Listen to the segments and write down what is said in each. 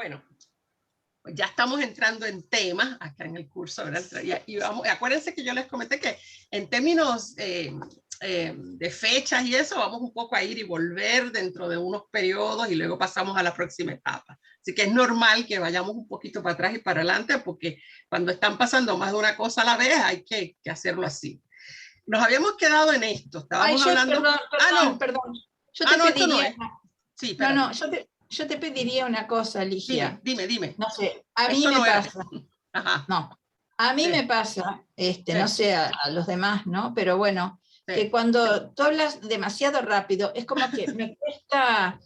Bueno, pues ya estamos entrando en temas acá en el curso, ¿verdad? Y vamos, acuérdense que yo les comenté que en términos de fechas y eso, vamos un poco a ir y volver dentro de unos periodos y luego pasamos a la próxima etapa. Así que es normal que vayamos un poquito para atrás y para adelante, porque cuando están pasando más de una cosa a la vez hay que hacerlo así. Nos habíamos quedado en esto, estábamos hablando... Perdón. Yo no, te esto no pediría... es. Sí, No, yo te pediría una cosa, Ligia. Dime. No sé, a mí Esto me no era. pasa. Ajá. No, a mí Sí. me pasa, Sí. no sé a los demás, ¿no? Pero bueno, Sí. que cuando tú hablas demasiado rápido, es como que me cuesta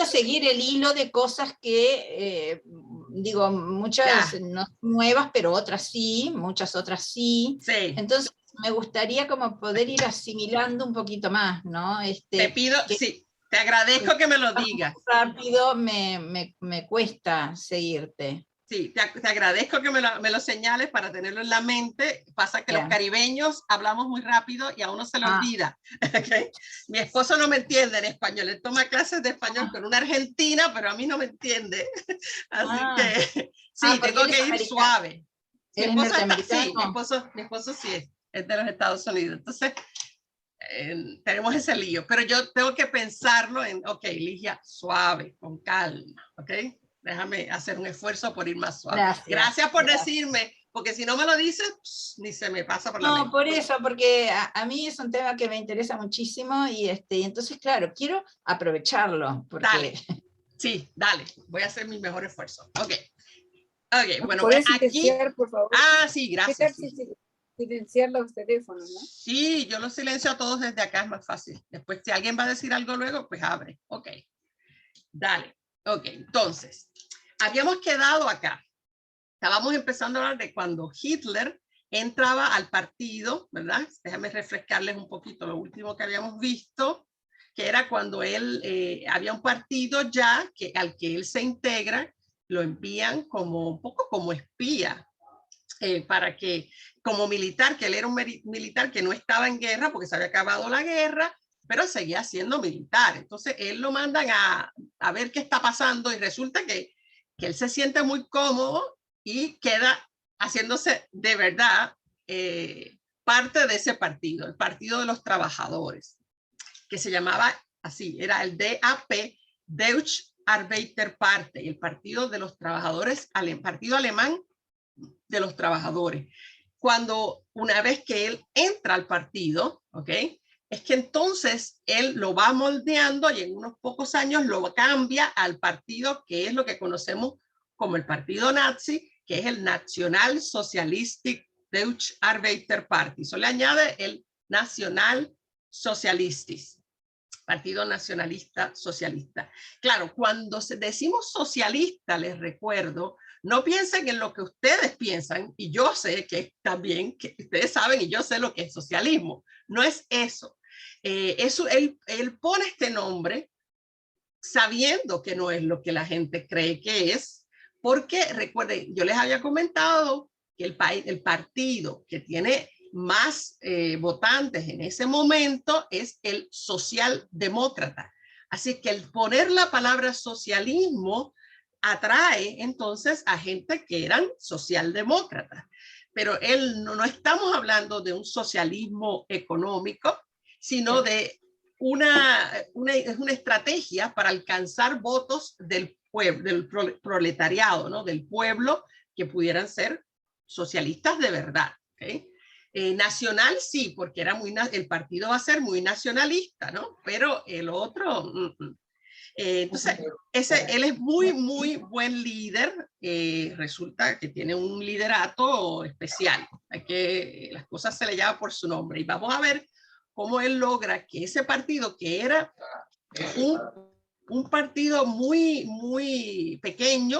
seguir el hilo de cosas que, digo, muchas no nuevas, pero otras sí, muchas otras sí. Sí. Entonces, me gustaría como poder ir asimilando un poquito más, ¿no? Te pido, sí, te agradezco que me lo digas. Rápido me cuesta seguirte. Sí, te agradezco que me lo señales para tenerlo en la mente. Pasa que los caribeños hablamos muy rápido y a uno se le olvida. ¿Okay? Mi esposo no me entiende en español. Él toma clases de español con una argentina, pero a mí no me entiende. Así que sí, tengo que ir suave. Mi esposo está, sí, mi esposo sí es de los Estados Unidos. Entonces, tenemos ese lío. Pero yo tengo que pensarlo en, ok, Ligia, suave, con calma, ok. Déjame hacer un esfuerzo por ir más suave. Gracias por decirme, porque si no me lo dices, ni se me pasa por la mente. No, por eso, porque a mí es un tema que me interesa muchísimo y entonces, claro, quiero aprovecharlo. Porque... Dale, sí, dale, voy a hacer mi mejor esfuerzo. Ok, bueno, ¿Puedes aquí... silenciar, por favor? Sí, gracias. ¿Qué tal si silenciar los teléfonos, no? Sí, yo los silencio a todos desde acá, es más fácil. Después, si alguien va a decir algo luego, pues abre. Ok, dale. Ok, entonces, habíamos quedado acá. Estábamos empezando a hablar de cuando Hitler entraba al partido, ¿verdad? Déjame refrescarles un poquito lo último que habíamos visto, que era cuando él, había un partido ya al que él se integra, lo envían como un poco como espía, para que, como militar, que él era un militar que no estaba en guerra porque se había acabado la guerra, pero seguía siendo militar. Entonces él lo mandan a ver qué está pasando y resulta que él se siente muy cómodo y queda haciéndose de verdad parte de ese partido, el Partido de los Trabajadores, que se llamaba así, era el DAP, Deutsche Arbeiterpartei, el Partido de los Trabajadores, el Partido Alemán de los Trabajadores. Cuando una vez que él entra al partido, ¿ok? Es que entonces él lo va moldeando y en unos pocos años lo cambia al partido que es lo que conocemos como el partido nazi, que es el National Socialistic Deutsche Arbeiterpartei. Eso le añade el Nacional Socialistis, Partido Nacionalista Socialista. Claro, cuando decimos socialista, les recuerdo, no piensen en lo que ustedes piensan, y yo sé que también, que ustedes saben y yo sé lo que es socialismo. No es eso. Él pone este nombre sabiendo que no es lo que la gente cree que es, porque recuerden, yo les había comentado que el partido que tiene más votantes en ese momento es el socialdemócrata. Así que el poner la palabra socialismo atrae entonces a gente que eran socialdemócratas. Pero no estamos hablando de un socialismo económico, sino de es una estrategia para alcanzar votos del pueblo, del proletariado, ¿no? Del pueblo, que pudieran ser socialistas de verdad. ¿Okay? Nacional sí, porque el partido va a ser muy nacionalista, ¿no? Pero el otro... entonces, él es muy, muy buen líder. Resulta que tiene un liderato especial. Las cosas se le llaman por su nombre. Y vamos a ver cómo él logra que ese partido, que era un partido muy, muy pequeño,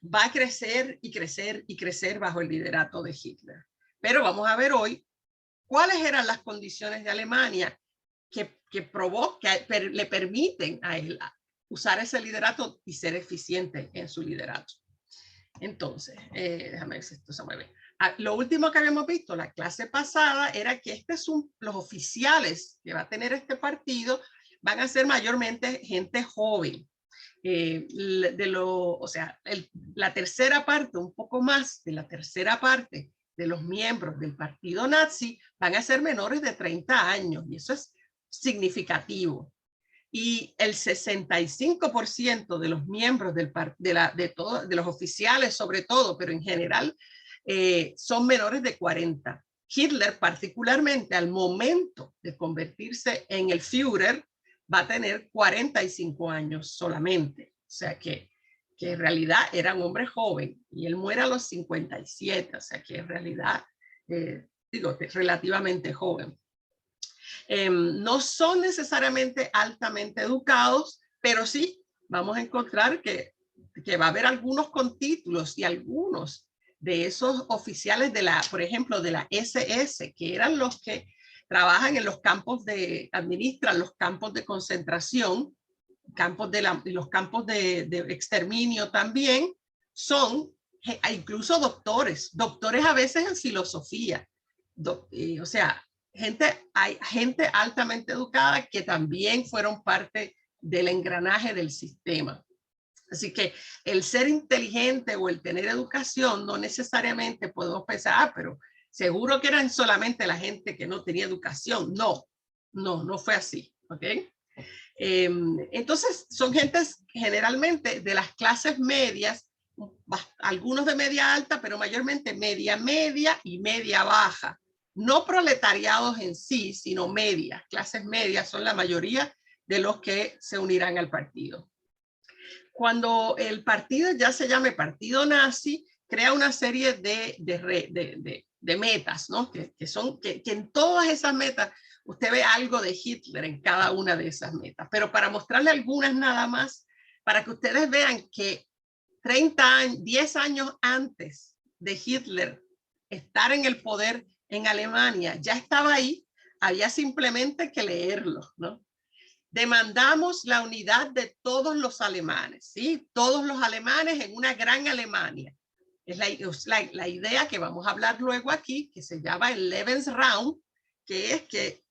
va a crecer y crecer y crecer bajo el liderato de Hitler. Pero vamos a ver hoy cuáles eran las condiciones de Alemania que le permiten a él usar ese liderato y ser eficiente en su liderato. Entonces, déjame ver si esto se mueve. Lo último que habíamos visto la clase pasada era que los oficiales que va a tener este partido van a ser mayormente gente joven. o sea, la tercera parte, un poco más de la tercera parte de los miembros del partido nazi van a ser menores de 30 años, y eso es significativo. Y el 65% de los miembros de los oficiales sobre todo, pero en general, son menores de 40. Hitler, particularmente al momento de convertirse en el Führer, va a tener 45 años solamente. O sea que en realidad era un hombre joven, y él muere a los 57, o sea que en realidad, relativamente joven. No son necesariamente altamente educados, pero sí vamos a encontrar que va a haber algunos con títulos, y algunos de esos oficiales por ejemplo, de la SS, que eran los que trabajan en los campos administran los campos de concentración, los campos de exterminio también, son incluso doctores a veces en filosofía. O sea, hay gente altamente educada que también fueron parte del engranaje del sistema. Así que el ser inteligente o el tener educación no necesariamente podemos pensar, pero seguro que eran solamente la gente que no tenía educación. No fue así. ¿Ok? Entonces son gentes generalmente de las clases medias, algunos de media alta, pero mayormente media y media baja. No proletariados en sí, sino medias. Clases medias son la mayoría de los que se unirán al partido. Cuando el partido ya se llame partido nazi, crea una serie de metas, ¿no? Que en todas esas metas usted ve algo de Hitler en cada una de esas metas. Pero para mostrarle algunas nada más, para que ustedes vean que 10 años antes de Hitler estar en el poder en Alemania, ya estaba ahí, había simplemente que leerlo, ¿no? Demandamos la unidad de todos los alemanes, ¿sí? Todos los alemanes en una gran Alemania. Es la idea que vamos a hablar luego aquí, que se llama el Lebensraum, que es que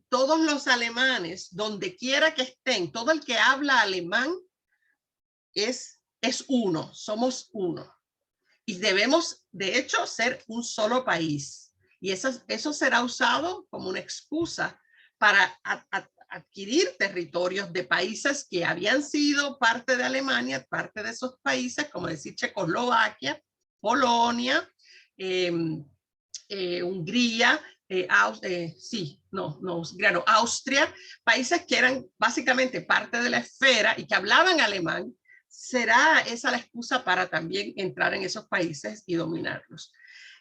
todos los alemanes, donde quiera que estén, todo el que habla alemán es uno, somos uno. Y debemos, de hecho, ser un solo país. Y eso será usado como una excusa para adquirir territorios de países que habían sido parte de Alemania, parte de esos países, como decir Checoslovaquia, Polonia, Hungría, Austria, países que eran básicamente parte de la esfera y que hablaban alemán. Será esa la excusa para también entrar en esos países y dominarlos.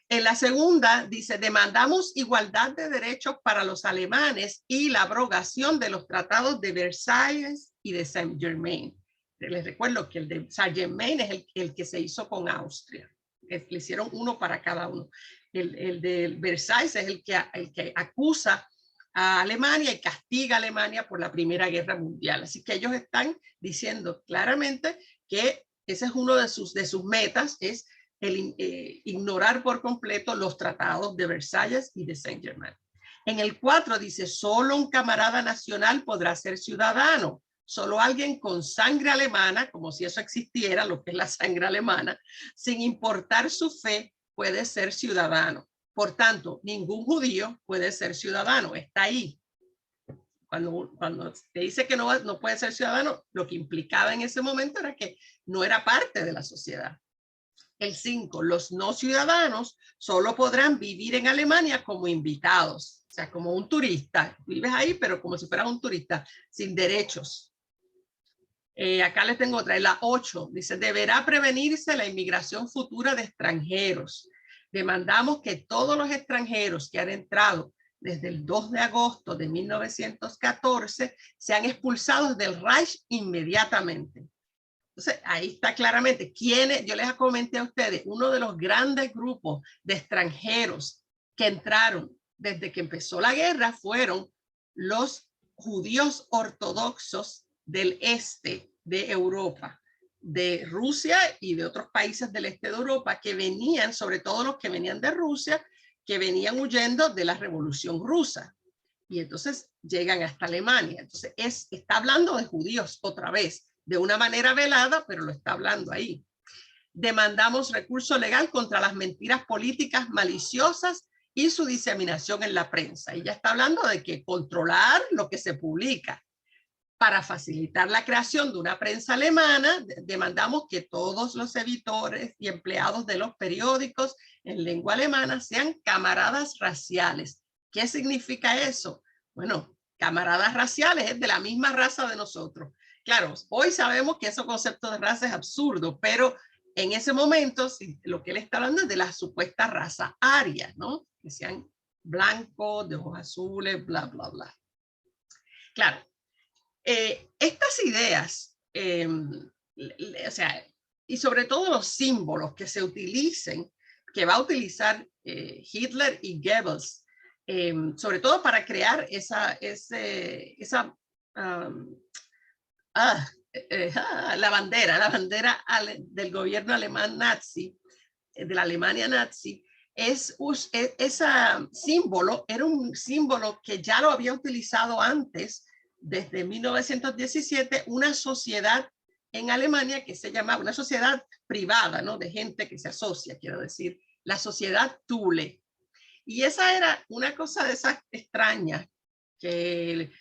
En la segunda dice, demandamos igualdad de derechos para los alemanes y la abrogación de los tratados de Versalles y de Saint-Germain. Les recuerdo que el de Saint-Germain es el que se hizo con Austria. Le hicieron uno para cada uno. El de Versalles es el que acusa a Alemania y castiga a Alemania por la Primera Guerra Mundial. Así que ellos están diciendo claramente que ese es uno de sus metas, es ignorar por completo los tratados de Versalles y de Saint-Germain. En el 4 dice, solo un camarada nacional podrá ser ciudadano. Solo alguien con sangre alemana, como si eso existiera, lo que es la sangre alemana, sin importar su fe, puede ser ciudadano. Por tanto, ningún judío puede ser ciudadano, está ahí. Cuando te dice que no puede ser ciudadano, lo que implicaba en ese momento era que no era parte de la sociedad. El 5, los no ciudadanos solo podrán vivir en Alemania como invitados, o sea, como un turista. Vives ahí, pero como si fueras un turista, sin derechos. Acá les tengo otra, la 8, dice, deberá prevenirse la inmigración futura de extranjeros. Demandamos que todos los extranjeros que han entrado desde el 2 de agosto de 1914 sean expulsados del Reich inmediatamente. Entonces, ahí está claramente quiénes, yo les comenté a ustedes, uno de los grandes grupos de extranjeros que entraron desde que empezó la guerra fueron los judíos ortodoxos del este de Europa, de Rusia y de otros países del este de Europa que venían, sobre todo los que venían de Rusia, que venían huyendo de la Revolución Rusa. Y entonces llegan hasta Alemania. Entonces está hablando de judíos otra vez, de una manera velada, pero lo está hablando ahí. Demandamos recurso legal contra las mentiras políticas maliciosas y su diseminación en la prensa. Y ya está hablando de que controlar lo que se publica. Para facilitar la creación de una prensa alemana, demandamos que todos los editores y empleados de los periódicos en lengua alemana sean camaradas raciales. ¿Qué significa eso? Bueno, camaradas raciales es de la misma raza de nosotros. Claro, hoy sabemos que ese concepto de raza es absurdo, pero en ese momento lo que él está hablando es de la supuesta raza aria, ¿no? Que sean blancos, de ojos azules, bla, bla, bla. Claro. Estas ideas, o sea, y sobre todo los símbolos que se utilicen, que va a utilizar Hitler y Goebbels, sobre todo para crear la bandera del gobierno alemán nazi, de la Alemania nazi, ese símbolo era un símbolo que ya lo había utilizado antes, desde 1917, una sociedad en Alemania que se llamaba, una sociedad privada, ¿no? De gente que se asocia, quiero decir, la sociedad Thule. Y esa era una cosa de esas extrañas que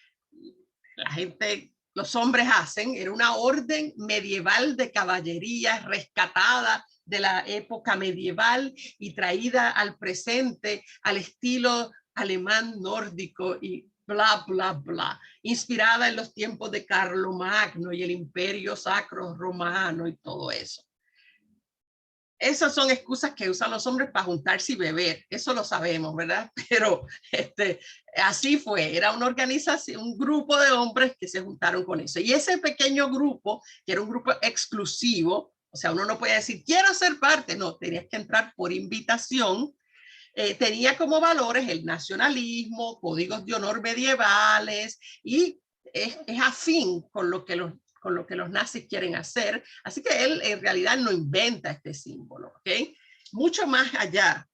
la gente, los hombres hacen, era una orden medieval de caballería rescatada de la época medieval y traída al presente al estilo alemán nórdico y bla, bla, bla, inspirada en los tiempos de Carlomagno y el Imperio Sacro Romano y todo eso. Esas son excusas que usan los hombres para juntarse y beber, eso lo sabemos, ¿verdad? Pero así fue, era una organización, un grupo de hombres que se juntaron con eso. Y ese pequeño grupo, que era un grupo exclusivo, o sea, uno no puede decir, quiero ser parte, no, tenías que entrar por invitación. Tenía como valores el nacionalismo, códigos de honor medievales y es afín con lo que los nazis quieren hacer. Así que él en realidad no inventa este símbolo, ¿ok? Mucho más allá.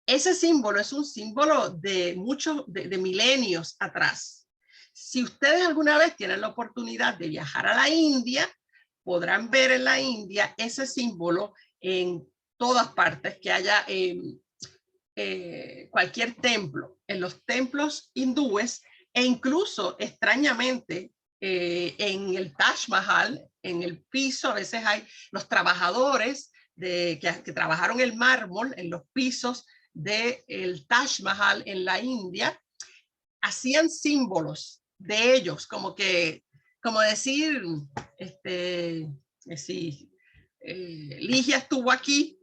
Ese símbolo es un símbolo de milenios atrás. Si ustedes alguna vez tienen la oportunidad de viajar a la India, podrán ver en la India ese símbolo en todas partes que haya cualquier templo, en los templos hindúes e incluso extrañamente en el Taj Mahal, en el piso, a veces hay los trabajadores que trabajaron el mármol en los pisos del Taj Mahal en la India, hacían símbolos de ellos, como decir, si Ligia estuvo aquí,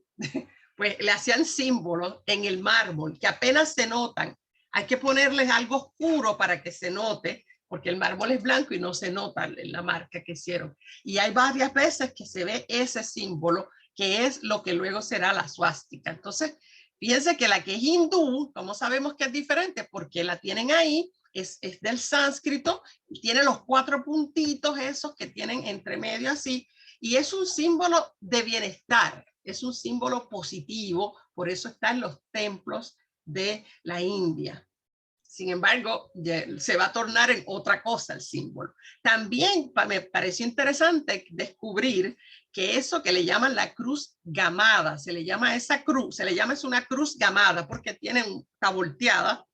pues le hacían símbolos en el mármol que apenas se notan. Hay que ponerles algo oscuro para que se note, porque el mármol es blanco y no se nota la marca que hicieron. Y hay varias veces que se ve ese símbolo, que es lo que luego será la suástica. Entonces, fíjense que la que es hindú, ¿cómo sabemos que es diferente? Porque la tienen ahí, es del sánscrito, y tiene los 4 puntitos esos que tienen entre medio así, y es un símbolo de bienestar. Es un símbolo positivo, por eso está en los templos de la India. Sin embargo, se va a tornar en otra cosa el símbolo. También me pareció interesante descubrir que eso que le llaman la cruz gamada, se le llama esa cruz, es una cruz gamada porque está volteada.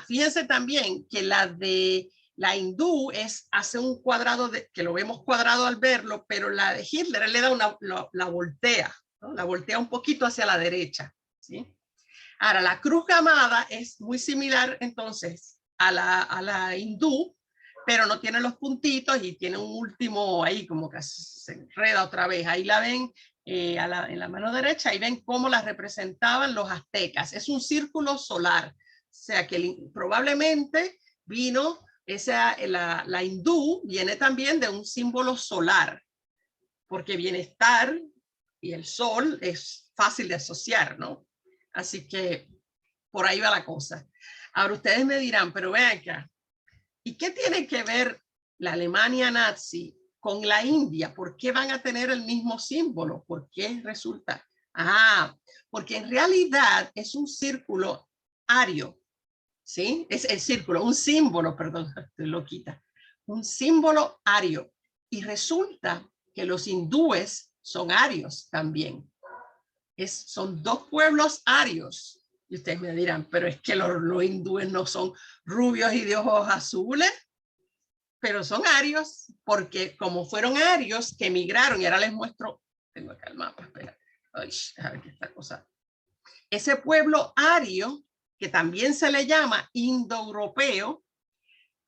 Fíjense también que la de la hindú hace un cuadrado, que lo vemos cuadrado al verlo, pero la de Hitler él le da la voltea, ¿no? La voltea un poquito hacia la derecha, ¿sí? Ahora, la cruz gamada es muy similar entonces a la hindú, pero no tiene los puntitos y tiene un último ahí como que se enreda otra vez. Ahí la ven en la mano derecha, ahí ven cómo la representaban los aztecas. Es un círculo solar, o sea que probablemente vino la hindú viene también de un símbolo solar, porque bienestar y el sol es fácil de asociar, ¿no? Así que por ahí va la cosa. Ahora ustedes me dirán, pero vean acá, ¿y qué tiene que ver la Alemania nazi con la India? ¿Por qué van a tener el mismo símbolo? ¿Por qué resulta? Porque en realidad es un círculo ario. ¿Sí? Es el círculo, un símbolo, perdón, estoy loquita. un símbolo ario. Y resulta que los hindúes son arios también. Son dos pueblos arios. Y ustedes me dirán, pero es que los hindúes no son rubios y de ojos azules, pero son arios, porque como fueron arios que emigraron, y ahora les muestro, tengo acá el mapa, espera, ay, a ver qué esta cosa. Ese pueblo ario, que también se le llama indoeuropeo,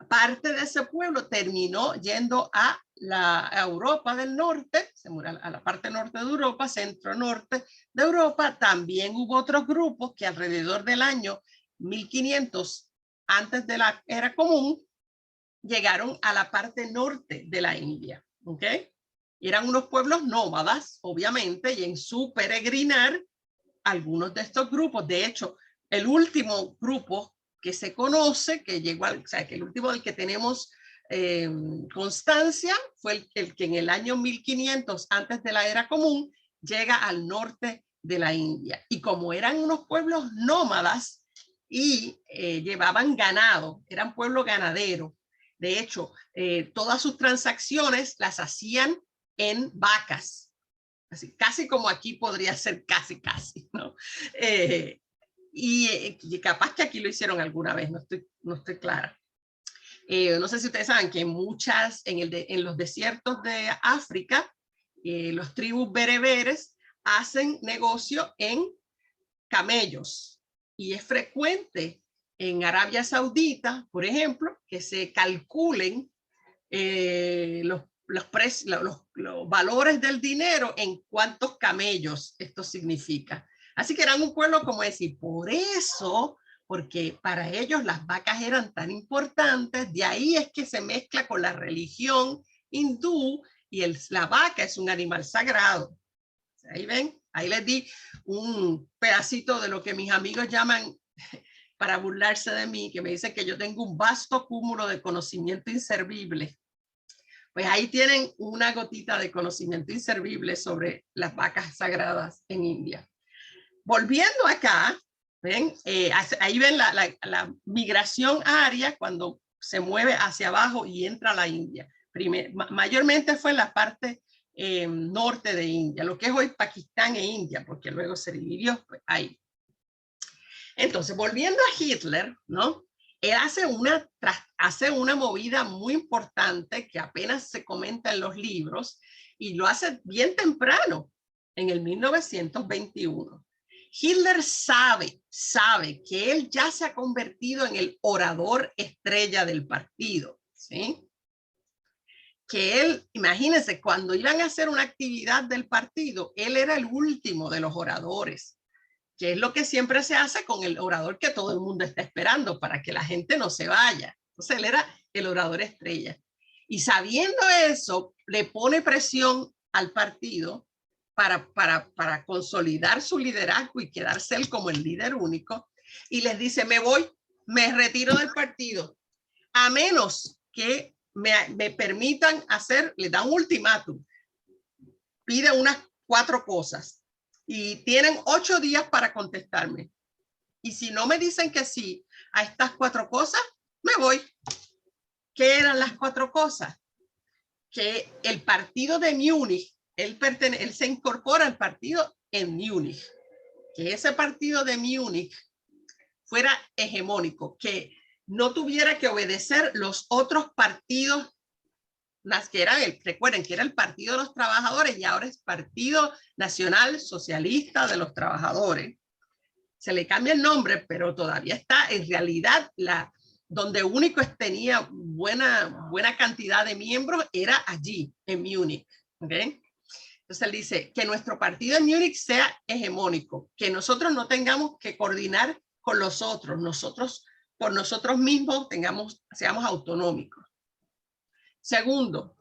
parte de ese pueblo terminó yendo a la Europa del norte, se murió a la parte norte de Europa, centro-norte de Europa. También hubo otros grupos que alrededor del año 1500, antes de la era común, llegaron a la parte norte de la India. ¿Ok? Eran unos pueblos nómadas, obviamente, y en su peregrinar, algunos de estos grupos, de hecho, el último grupo que se conoce, que llegó al, o sea, que el último del que tenemos constancia, fue el que en el año 1500, antes de la era común, llega al norte de la India. Y como eran unos pueblos nómadas y llevaban ganado, eran pueblos ganaderos, de hecho, todas sus transacciones las hacían en vacas. Así, casi como aquí podría ser casi, ¿no? Y capaz que aquí lo hicieron alguna vez, no estoy clara. No sé si ustedes saben que en los desiertos de África, los tribus bereberes hacen negocio en camellos. Y es frecuente en Arabia Saudita, por ejemplo, que se calculen los valores del dinero en cuántos camellos esto significa. Así que eran un pueblo como decir, por eso, porque para ellos las vacas eran tan importantes, de ahí es que se mezcla con la religión hindú y la vaca es un animal sagrado. Ahí ven, ahí les di un pedacito de lo que mis amigos llaman, para burlarse de mí, que me dicen que yo tengo un vasto cúmulo de conocimiento inservible. Pues ahí tienen una gotita de conocimiento inservible sobre las vacas sagradas en India. Volviendo acá, ¿ven? Ahí ven la migración aria cuando se mueve hacia abajo y entra a la India. Mayormente fue en la parte norte de India, lo que es hoy Pakistán e India, porque luego se dividió pues, ahí. Entonces, volviendo a Hitler, ¿no? Él hace una movida muy importante que apenas se comenta en los libros y lo hace bien temprano, en el 1921. Hitler sabe que él ya se ha convertido en el orador estrella del partido, ¿sí? Que él, imagínense, cuando iban a hacer una actividad del partido, él era el último de los oradores, que es lo que siempre se hace con el orador que todo el mundo está esperando para que la gente no se vaya. Entonces él era el orador estrella. Y sabiendo eso, le pone presión al partido para consolidar su liderazgo y quedarse él como el líder único. Y les dice, me retiro del partido, a menos que me permitan le da un ultimátum. Pide unas 4 cosas. Y tienen 8 días para contestarme. Y si no me dicen que sí a estas 4 cosas, me voy. ¿Qué eran las 4 cosas? Que el partido de Múnich, él se incorpora al partido en Múnich. Que ese partido de Múnich fuera hegemónico, que no tuviera que obedecer los otros partidos, las que eran, recuerden que era el Partido de los Trabajadores y ahora es Partido Nacional Socialista de los Trabajadores. Se le cambia el nombre, pero todavía está en realidad donde único tenía buena cantidad de miembros era allí, en Múnich. ¿Okay? Entonces él dice que nuestro partido en Múnich sea hegemónico, que nosotros no tengamos que coordinar con los otros, nosotros por nosotros mismos seamos autonómicos. Segundo,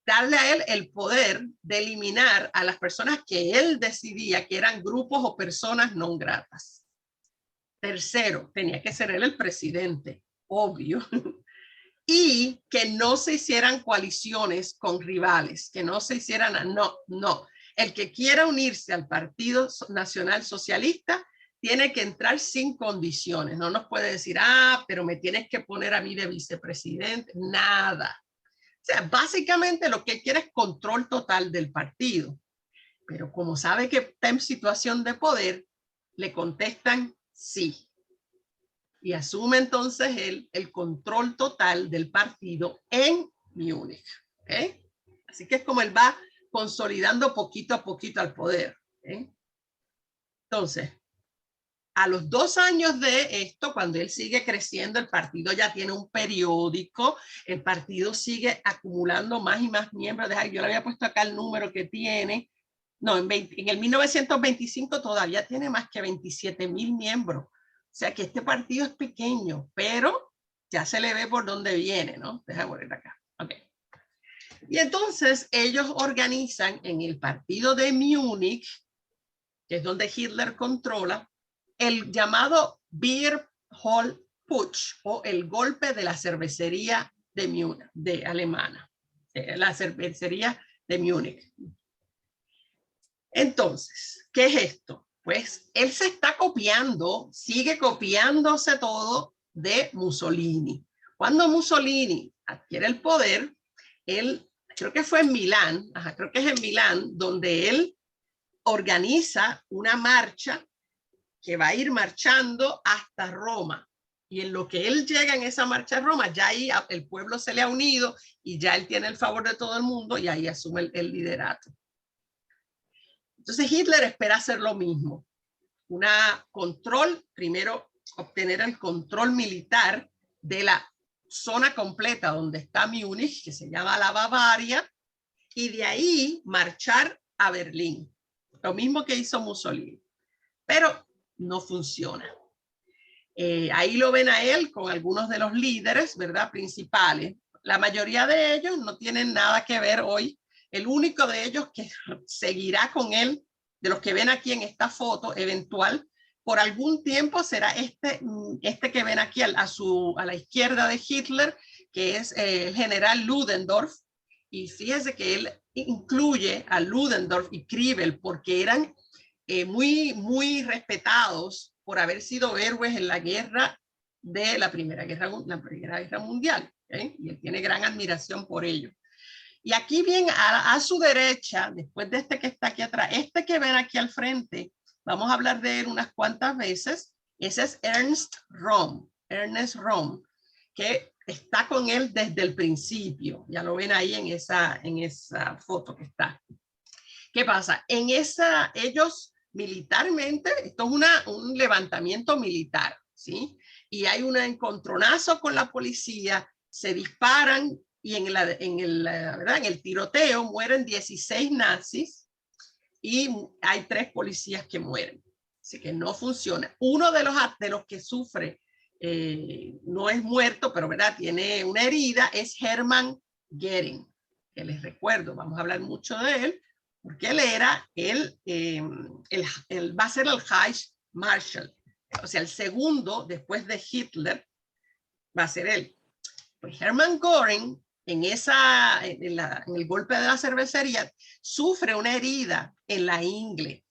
darle a él el poder de eliminar a las personas que él decidía que eran grupos o personas no gratas. Tercero, tenía que ser él el presidente, obvio. Y que no se hicieran coaliciones con rivales, que no se hicieran, no. El que quiera unirse al Partido Nacional Socialista tiene que entrar sin condiciones. No nos puede decir, pero me tienes que poner a mí de vicepresidente. Nada. sea, básicamente lo que quiere es control total del partido. Pero como sabe que está en situación de poder, le contestan sí. Y asume entonces el control total del partido en Múnich. ¿Okay? Así que es como él va consolidando poquito a poquito al poder. ¿Okay? Entonces, a los 2 años de esto, cuando él sigue creciendo, el partido ya tiene un periódico, el partido sigue acumulando más y más miembros. Yo le había puesto acá el número que tiene. No, en el 1925 todavía tiene más que 27,000 miembros. O sea que este partido es pequeño, pero ya se le ve por dónde viene, ¿no? Deja poner acá. Ok. Y entonces ellos organizan en el partido de Múnich, que es donde Hitler controla, el llamado Beer Hall Putsch, o el golpe de la cervecería de Múnich, de alemana, la cervecería de Múnich. Entonces, ¿qué es esto? Pues él se está copiando, sigue copiándose todo de Mussolini. Cuando Mussolini adquiere el poder, él, creo que fue en Milán, creo que es en Milán, donde él organiza una marcha que va a ir marchando hasta Roma. Y en lo que él llega en esa marcha a Roma, ya ahí el pueblo se le ha unido y ya él tiene el favor de todo el mundo y ahí asume el liderato. Entonces Hitler espera hacer lo mismo. Primero obtener el control militar de la zona completa donde está Múnich, que se llama la Bavaria, y de ahí marchar a Berlín. Lo mismo que hizo Mussolini. Pero no funciona. Ahí lo ven a él con algunos de los líderes, ¿verdad? Principales. La mayoría de ellos no tienen nada que ver hoy. El único de ellos que seguirá con él, de los que ven aquí en esta foto eventual, por algún tiempo será este que ven aquí a la izquierda de Hitler, que es el general Ludendorff. Y fíjese que él incluye a Ludendorff y Kriebel porque eran muy respetados por haber sido héroes en la guerra de la Primera Guerra Mundial. ¿Okay? Y él tiene gran admiración por ello. Y aquí bien a su derecha, después de este que está aquí atrás, este que ven aquí al frente, vamos a hablar de él unas cuantas veces, ese es Ernst Röhm, que está con él desde el principio. Ya lo ven ahí en esa foto que está. ¿Qué pasa? Ellos militarmente, esto es un levantamiento militar, ¿sí? Y hay un encontronazo con la policía, se disparan y en el tiroteo mueren 16 nazis y hay 3 policías que mueren. Así que no funciona. Uno de los que sufre, no es muerto, pero ¿verdad? Tiene una herida, es Hermann Göring, que les recuerdo, vamos a hablar mucho de él, porque él era va a ser el Reichsmarschall, o sea, el segundo después de Hitler va a ser él. Pues Hermann Göring, en el golpe de la cervecería, sufre una herida en la ingle.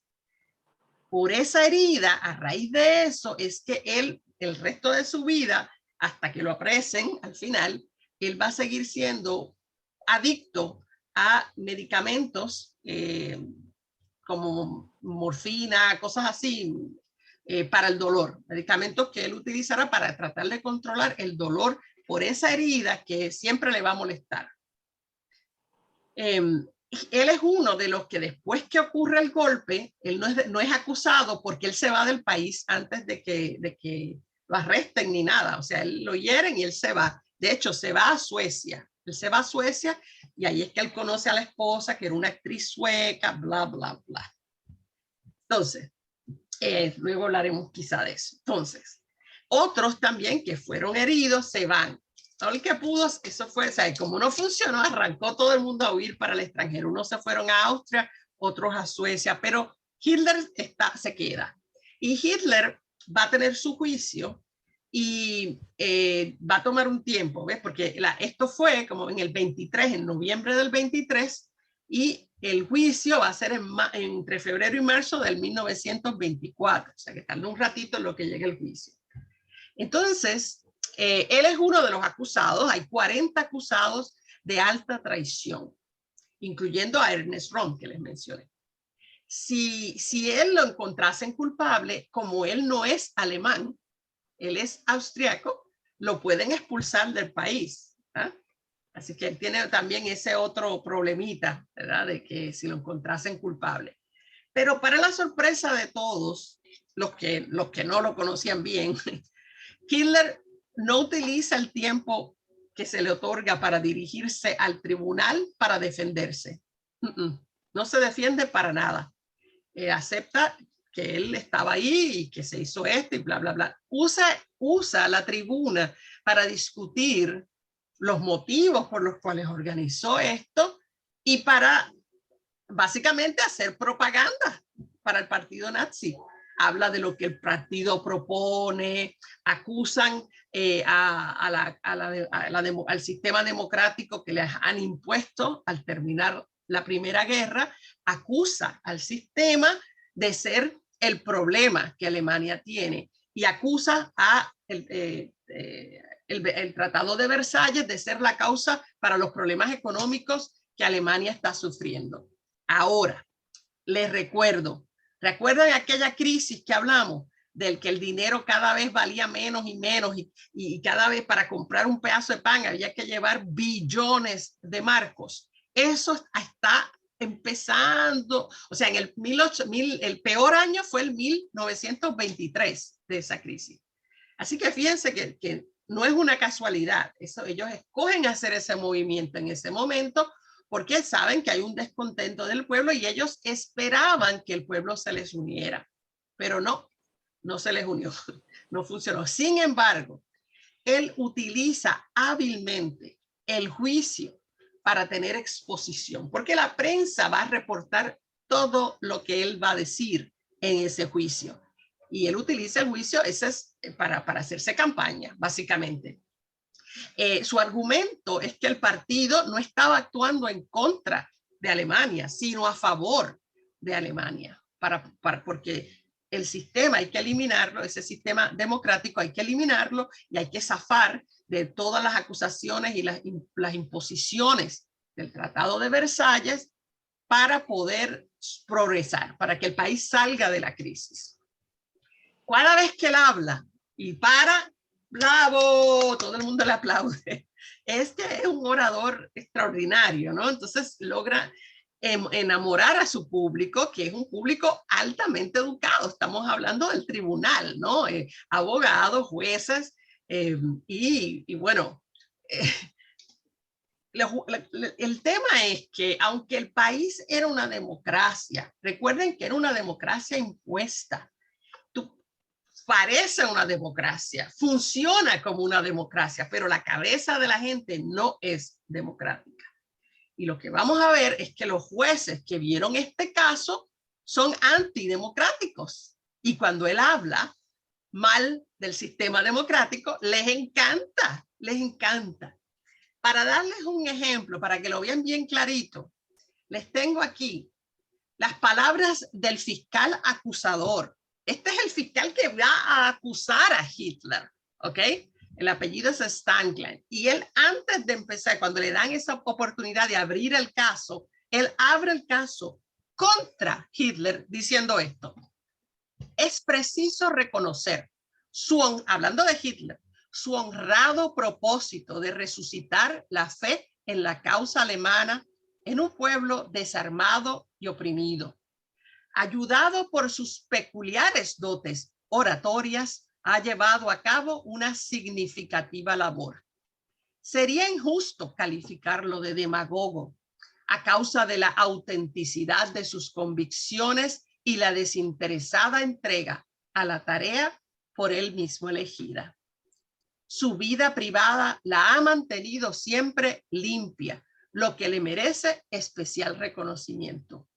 Por esa herida, a raíz de eso, es que él, el resto de su vida, hasta que lo apresen al final, él va a seguir siendo adicto a medicamentos como morfina, cosas así, para el dolor, medicamentos que él utilizará para tratar de controlar el dolor por esa herida que siempre le va a molestar. Él es uno de los que después que ocurre el golpe, él no es acusado porque él se va del país antes de que lo arresten ni nada. O sea, él lo hieren y él se va. De hecho, se va a Suecia. Él se va a Suecia y ahí es que él conoce a la esposa, que era una actriz sueca, bla, bla, bla. Entonces, luego hablaremos quizá de eso. Entonces, otros también que fueron heridos se van. Todo el que pudo, eso fue, o sea, como no funcionó, arrancó todo el mundo a huir para el extranjero. Unos se fueron a Austria, otros a Suecia, pero Hitler se queda. Y Hitler va a tener su juicio y va a tomar un tiempo, ¿ves? Porque esto fue como en el 23, en noviembre del 23, y el juicio va a ser entre febrero y marzo del 1924. O sea, que tarda un ratito en lo que llegue el juicio. Entonces, él es uno de los acusados, hay 40 acusados, de alta traición, incluyendo a Ernest Röhm, que les mencioné. Si él lo encontrasen culpable, como él no es alemán, él es austriaco, lo pueden expulsar del país. ¿Ah? Así que él tiene también ese otro problemita, ¿verdad? De que si lo encontrasen culpable. Pero para la sorpresa de todos, los que no lo conocían bien, Hitler no utiliza el tiempo que se le otorga para dirigirse al tribunal para defenderse. No se defiende para nada. Acepta que él estaba ahí y que se hizo esto y bla, bla, bla. Usa la tribuna para discutir los motivos por los cuales organizó esto y para básicamente hacer propaganda para el partido nazi. Habla de lo que el partido propone, acusan al sistema democrático que les han impuesto al terminar la Primera Guerra, acusa al sistema de ser el problema que Alemania tiene y acusa a el Tratado de Versalles de ser la causa para los problemas económicos que Alemania está sufriendo. Ahora, les ¿recuerdan aquella crisis que hablamos? Del que el dinero cada vez valía menos y menos y cada vez para comprar un pedazo de pan había que llevar billones de marcos. Eso está empezando, o sea, en el peor año fue el 1923 de esa crisis. Así que fíjense que no es una casualidad. Ellos escogen hacer ese movimiento en ese momento porque saben que hay un descontento del pueblo y ellos esperaban que el pueblo se les uniera, pero no se les unió, no funcionó. Sin embargo, él utiliza hábilmente el juicio para tener exposición, porque la prensa va a reportar todo lo que él va a decir en ese juicio. Y él utiliza el juicio para hacerse campaña, básicamente. Su argumento es que el partido no estaba actuando en contra de Alemania, sino a favor de Alemania, porque el sistema hay que eliminarlo, ese sistema democrático hay que eliminarlo y hay que zafar de todas las acusaciones y las imposiciones del Tratado de Versalles para poder progresar, para que el país salga de la crisis. Cada vez que él habla y ¡bravo! Todo el mundo le aplaude. Este es un orador extraordinario, ¿no? Entonces logra enamorar a su público, que es un público altamente educado. Estamos hablando del tribunal, ¿no? Abogados, jueces, y bueno, el tema es que aunque el país era una democracia, recuerden que era una democracia impuesta. Parece una democracia, funciona como una democracia, pero la cabeza de la gente no es democrática. Y lo que vamos a ver es que los jueces que vieron este caso son antidemocráticos. Y cuando él habla mal del sistema democrático, les encanta, les encanta. Para darles un ejemplo, para que lo vean bien clarito, les tengo aquí las palabras del fiscal acusador. Este es el fiscal que va a acusar a Hitler, ¿ok? El apellido es Stanglen. Y él, antes de empezar, cuando le dan esa oportunidad de abrir el caso, él abre el caso contra Hitler diciendo esto. Es preciso reconocer, hablando de Hitler, su honrado propósito de resucitar la fe en la causa alemana en un pueblo desarmado y oprimido. Ayudado por sus peculiares dotes oratorias, ha llevado a cabo una significativa labor. Sería injusto calificarlo de demagogo a causa de la autenticidad de sus convicciones y la desinteresada entrega a la tarea por él mismo elegida. Su vida privada la ha mantenido siempre limpia, lo que le merece especial reconocimiento.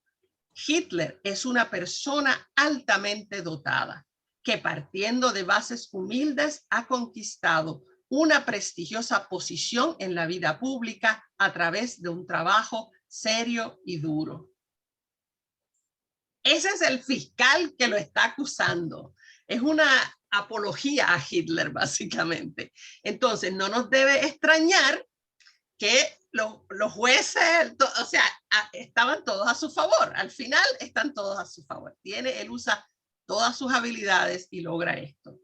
Hitler es una persona altamente dotada, que partiendo de bases humildes ha conquistado una prestigiosa posición en la vida pública a través de un trabajo serio y duro. Ese es el fiscal que lo está acusando. Es una apología a Hitler, básicamente. Entonces, no nos debe extrañar que los jueces, o sea, estaban todos a su favor. Al final están todos a su favor. Él usa todas sus habilidades y logra esto.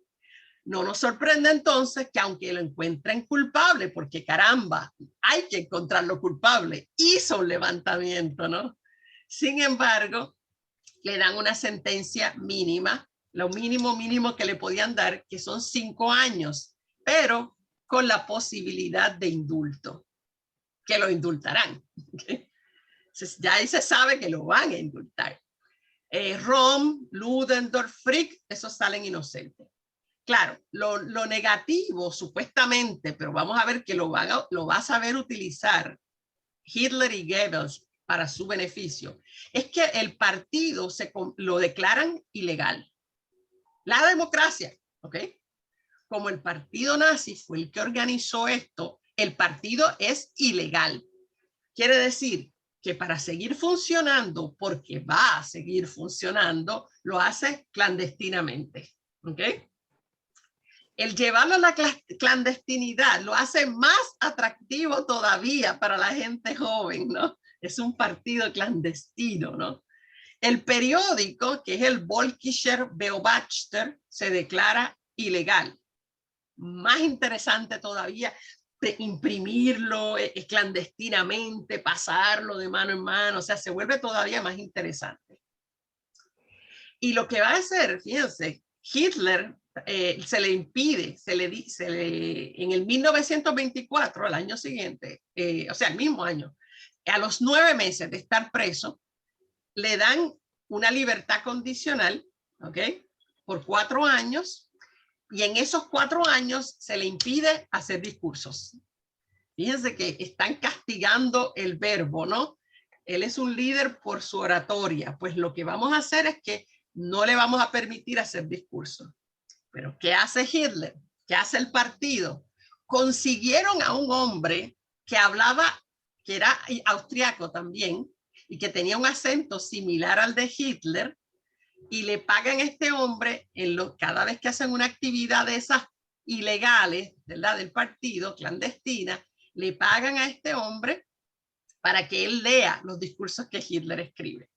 No nos sorprende entonces que aunque lo encuentren culpable, porque caramba, hay que encontrarlo culpable, hizo un levantamiento, ¿no? Sin embargo, le dan una sentencia mínima, lo mínimo que le podían dar, que son 5 años, pero con la posibilidad de indulto, que lo indultarán. Ya ahí se sabe que lo van a indultar. Rom, Ludendorff, Frick, esos salen inocentes. Claro, lo negativo supuestamente, pero vamos a ver que lo va a saber utilizar Hitler y Goebbels para su beneficio, es que el partido lo declaran ilegal. La democracia, ¿ok? Como el partido nazi fue el que organizó esto, el partido es ilegal. Quiere decir que para seguir funcionando, porque va a seguir funcionando, lo hace clandestinamente, ¿ok? El llevarlo a la clandestinidad lo hace más atractivo todavía para la gente joven, ¿no? Es un partido clandestino, ¿no? El periódico, que es el Volkischer Beobachter, se declara ilegal. Más interesante todavía, imprimirlo clandestinamente, pasarlo de mano en mano, o sea, se vuelve todavía más interesante. Y lo que va a hacer, fíjense, Hitler se le impide, en el 1924, al año siguiente, o sea, el mismo año, a los 9 meses de estar preso, le dan una libertad condicional, ¿ok? Por 4 años, y en esos 4 años se le impide hacer discursos. Fíjense que están castigando el verbo, ¿no? Él es un líder por su oratoria, pues lo que vamos a hacer es que no le vamos a permitir hacer discursos. Pero ¿qué hace Hitler? ¿Qué hace el partido? Consiguieron a un hombre que hablaba, que era austriaco también, y que tenía un acento similar al de Hitler, y le pagan a este hombre cada vez que hacen una actividad de esas ilegales, ¿verdad? Del partido, clandestina, le pagan a este hombre para que él lea los discursos que Hitler escribe.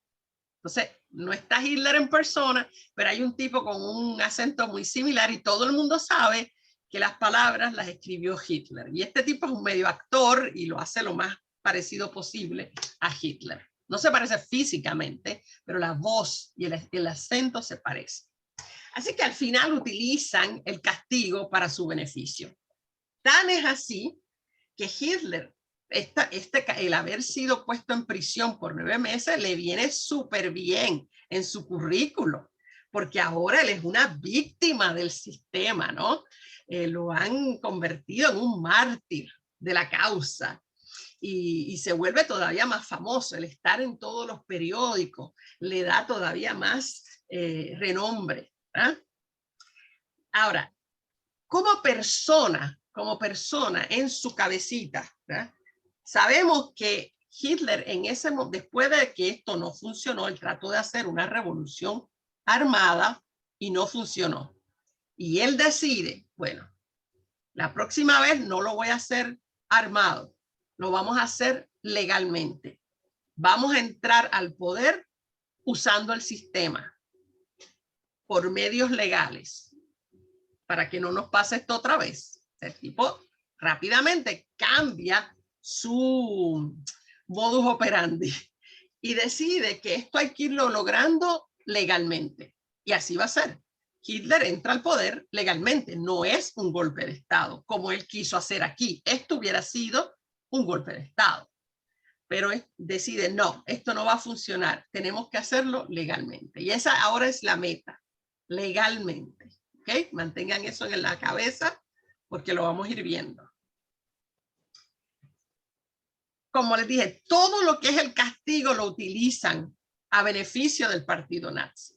Entonces, no está Hitler en persona, pero hay un tipo con un acento muy similar y todo el mundo sabe que las palabras las escribió Hitler. Y este tipo es un medio actor y lo hace lo más parecido posible a Hitler. No se parece físicamente, pero la voz y el acento se parecen. Así que al final utilizan el castigo para su beneficio. Tan es así que Hitler, el haber sido puesto en prisión por 9 meses, le viene súper bien en su currículo, porque ahora él es una víctima del sistema, ¿no? Lo han convertido en un mártir de la causa. Y se vuelve todavía más famoso. El estar en todos los periódicos le da todavía más renombre, ¿verdad? Ahora, como persona en su cabecita, ¿verdad? Sabemos que Hitler después de que esto no funcionó, él trató de hacer una revolución armada y no funcionó. Y él decide, bueno, la próxima vez no lo voy a hacer armado, lo vamos a hacer legalmente. Vamos a entrar al poder usando el sistema por medios legales para que no nos pase esto otra vez. El tipo rápidamente cambia su modus operandi y decide que esto hay que irlo logrando legalmente. Y así va a ser. Hitler entra al poder legalmente, no es un golpe de Estado, como él quiso hacer aquí. Esto hubiera sido un golpe de Estado. Pero decide, no, esto no va a funcionar, tenemos que hacerlo legalmente. Y esa ahora es la meta, legalmente. ¿Okay? Mantengan eso en la cabeza porque lo vamos a ir viendo. Como les dije, todo lo que es el castigo lo utilizan a beneficio del partido nazi.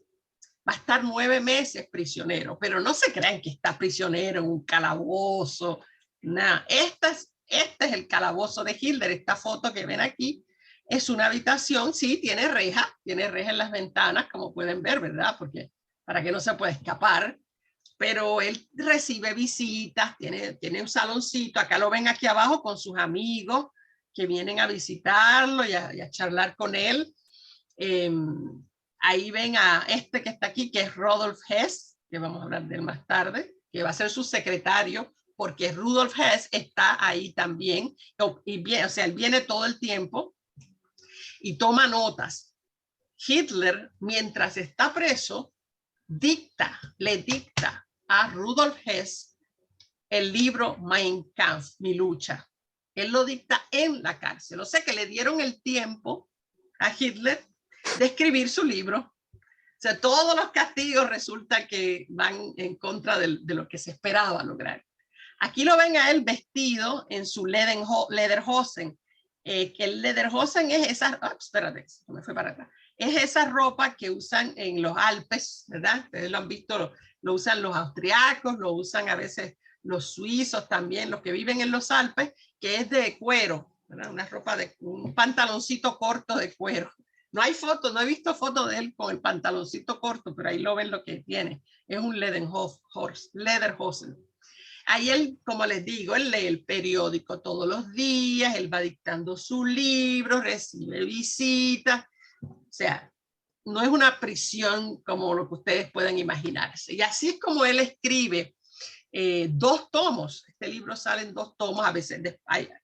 Va a estar 9 meses prisionero, pero no se crean que está prisionero en un calabozo. Nada, este es el calabozo de Hitler. Esta foto que ven aquí es una habitación, sí, tiene reja en las ventanas, como pueden ver, ¿verdad? Porque para que no se pueda escapar. Pero él recibe visitas, tiene un saloncito, acá lo ven aquí abajo con sus amigos, que vienen a visitarlo y a charlar con él. Ahí ven a este que está aquí, que es Rudolf Hess, que vamos a hablar de él más tarde, que va a ser su secretario, porque Rudolf Hess está ahí también, y viene, o sea, él viene todo el tiempo y toma notas. Hitler, mientras está preso, le dicta a Rudolf Hess el libro Mein Kampf, Mi lucha. Él lo dicta en la cárcel. O sea que le dieron el tiempo a Hitler de escribir su libro. O sea, todos los castigos resulta que van en contra de lo que se esperaba lograr. Aquí lo ven a él vestido en su Lederhosen, que el Lederhosen es esa, espérate, me fue para atrás. Es esa ropa que usan en los Alpes, ¿verdad? Ustedes lo han visto, lo usan los austriacos, lo usan a veces los suizos también, los que viven en los Alpes, que es de cuero, ¿verdad? Una ropa de un pantaloncito corto de cuero. No hay fotos, no he visto fotos de él con el pantaloncito corto, pero ahí lo ven lo que tiene. Es un Lederhosen. Ahí él, como les digo, él lee el periódico todos los días, él va dictando su libro, recibe visitas. O sea, no es una prisión como lo que ustedes pueden imaginarse. Y así es como él escribe 2 tomos. Este libro sale en 2 tomos, a veces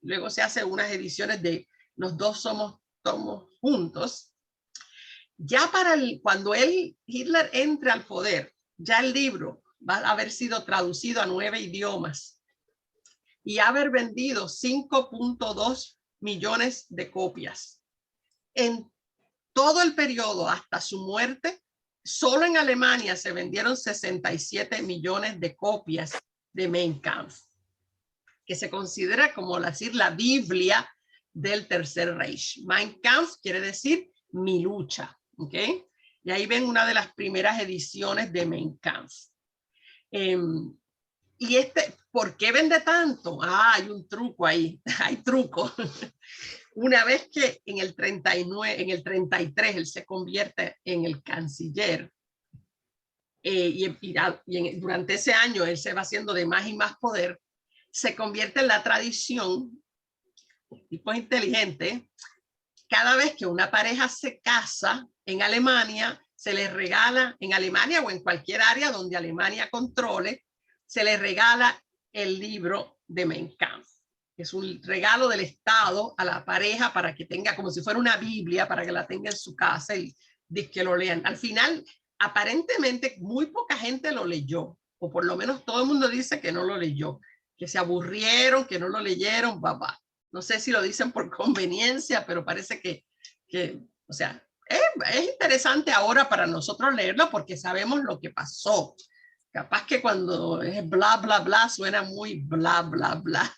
luego se hacen unas ediciones de los 2 tomos juntos. Ya cuando Hitler entre al poder, ya el libro va a haber sido traducido a 9 idiomas y haber vendido 5.2 millones de copias. En todo el periodo hasta su muerte, solo en Alemania se vendieron 67 millones de copias de Mein Kampf, que se considera como decir la Biblia del Tercer Reich. Mein Kampf quiere decir mi lucha, ¿ok? Y ahí ven una de las primeras ediciones de Mein Kampf. Y ¿por qué vende tanto? Hay un truco ahí, hay truco. Una vez que en el 33 él se convierte en el canciller, durante ese año él se va haciendo de más y más poder, se convierte en la tradición, tipo inteligente, cada vez que una pareja se casa en Alemania, se les regala, en Alemania o en cualquier área donde Alemania controle, se les regala el libro de Mein Kampf. Es un regalo del Estado a la pareja para que tenga como si fuera una Biblia, para que la tenga en su casa y que lo lean. Al final, aparentemente, muy poca gente lo leyó, o por lo menos todo el mundo dice que no lo leyó, que se aburrieron, que no lo leyeron, No sé si lo dicen por conveniencia, pero parece que o sea, es interesante ahora para nosotros leerlo porque sabemos lo que pasó. Capaz que cuando es bla, bla, bla, suena muy bla, bla, bla.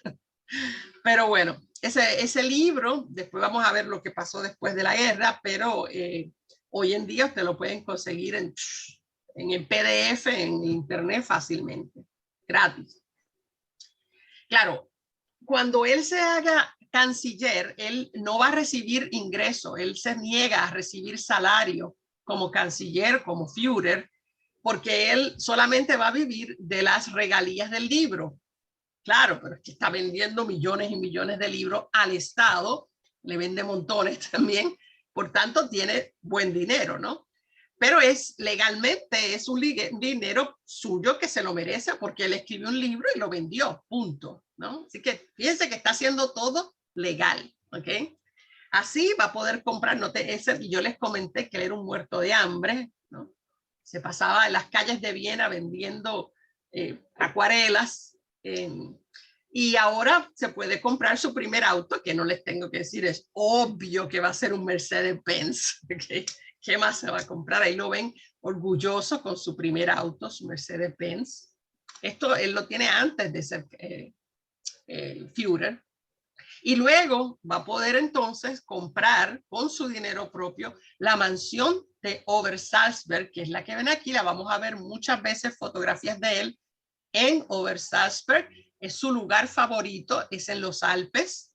Pero bueno, ese libro, después vamos a ver lo que pasó después de la guerra, pero hoy en día ustedes lo pueden conseguir en el PDF, en internet fácilmente, gratis. Claro, cuando él se haga canciller, él no va a recibir ingreso, él se niega a recibir salario como canciller, como Führer, porque él solamente va a vivir de las regalías del libro. Claro, pero es que está vendiendo millones y millones de libros al Estado, le vende montones también, por tanto tiene buen dinero, ¿no? Pero legalmente es un dinero suyo que se lo merece porque él escribió un libro y lo vendió, punto, ¿no? Así que fíjense que está haciendo todo legal, ¿ok? Así va a poder comprar, yo les comenté que él era un muerto de hambre, ¿no? Se pasaba en las calles de Viena vendiendo acuarelas, y ahora se puede comprar su primer auto, que no les tengo que decir, es obvio que va a ser un Mercedes-Benz, ¿okay? ¿Qué más se va a comprar? Ahí lo ven orgulloso con su primer auto, su Mercedes-Benz. Esto él lo tiene antes de ser Führer. Y luego va a poder entonces comprar con su dinero propio la mansión de Obersalzberg, que es la que ven aquí. La vamos a ver muchas veces, fotografías de él en Obersalzberg. Es su lugar favorito, es en los Alpes.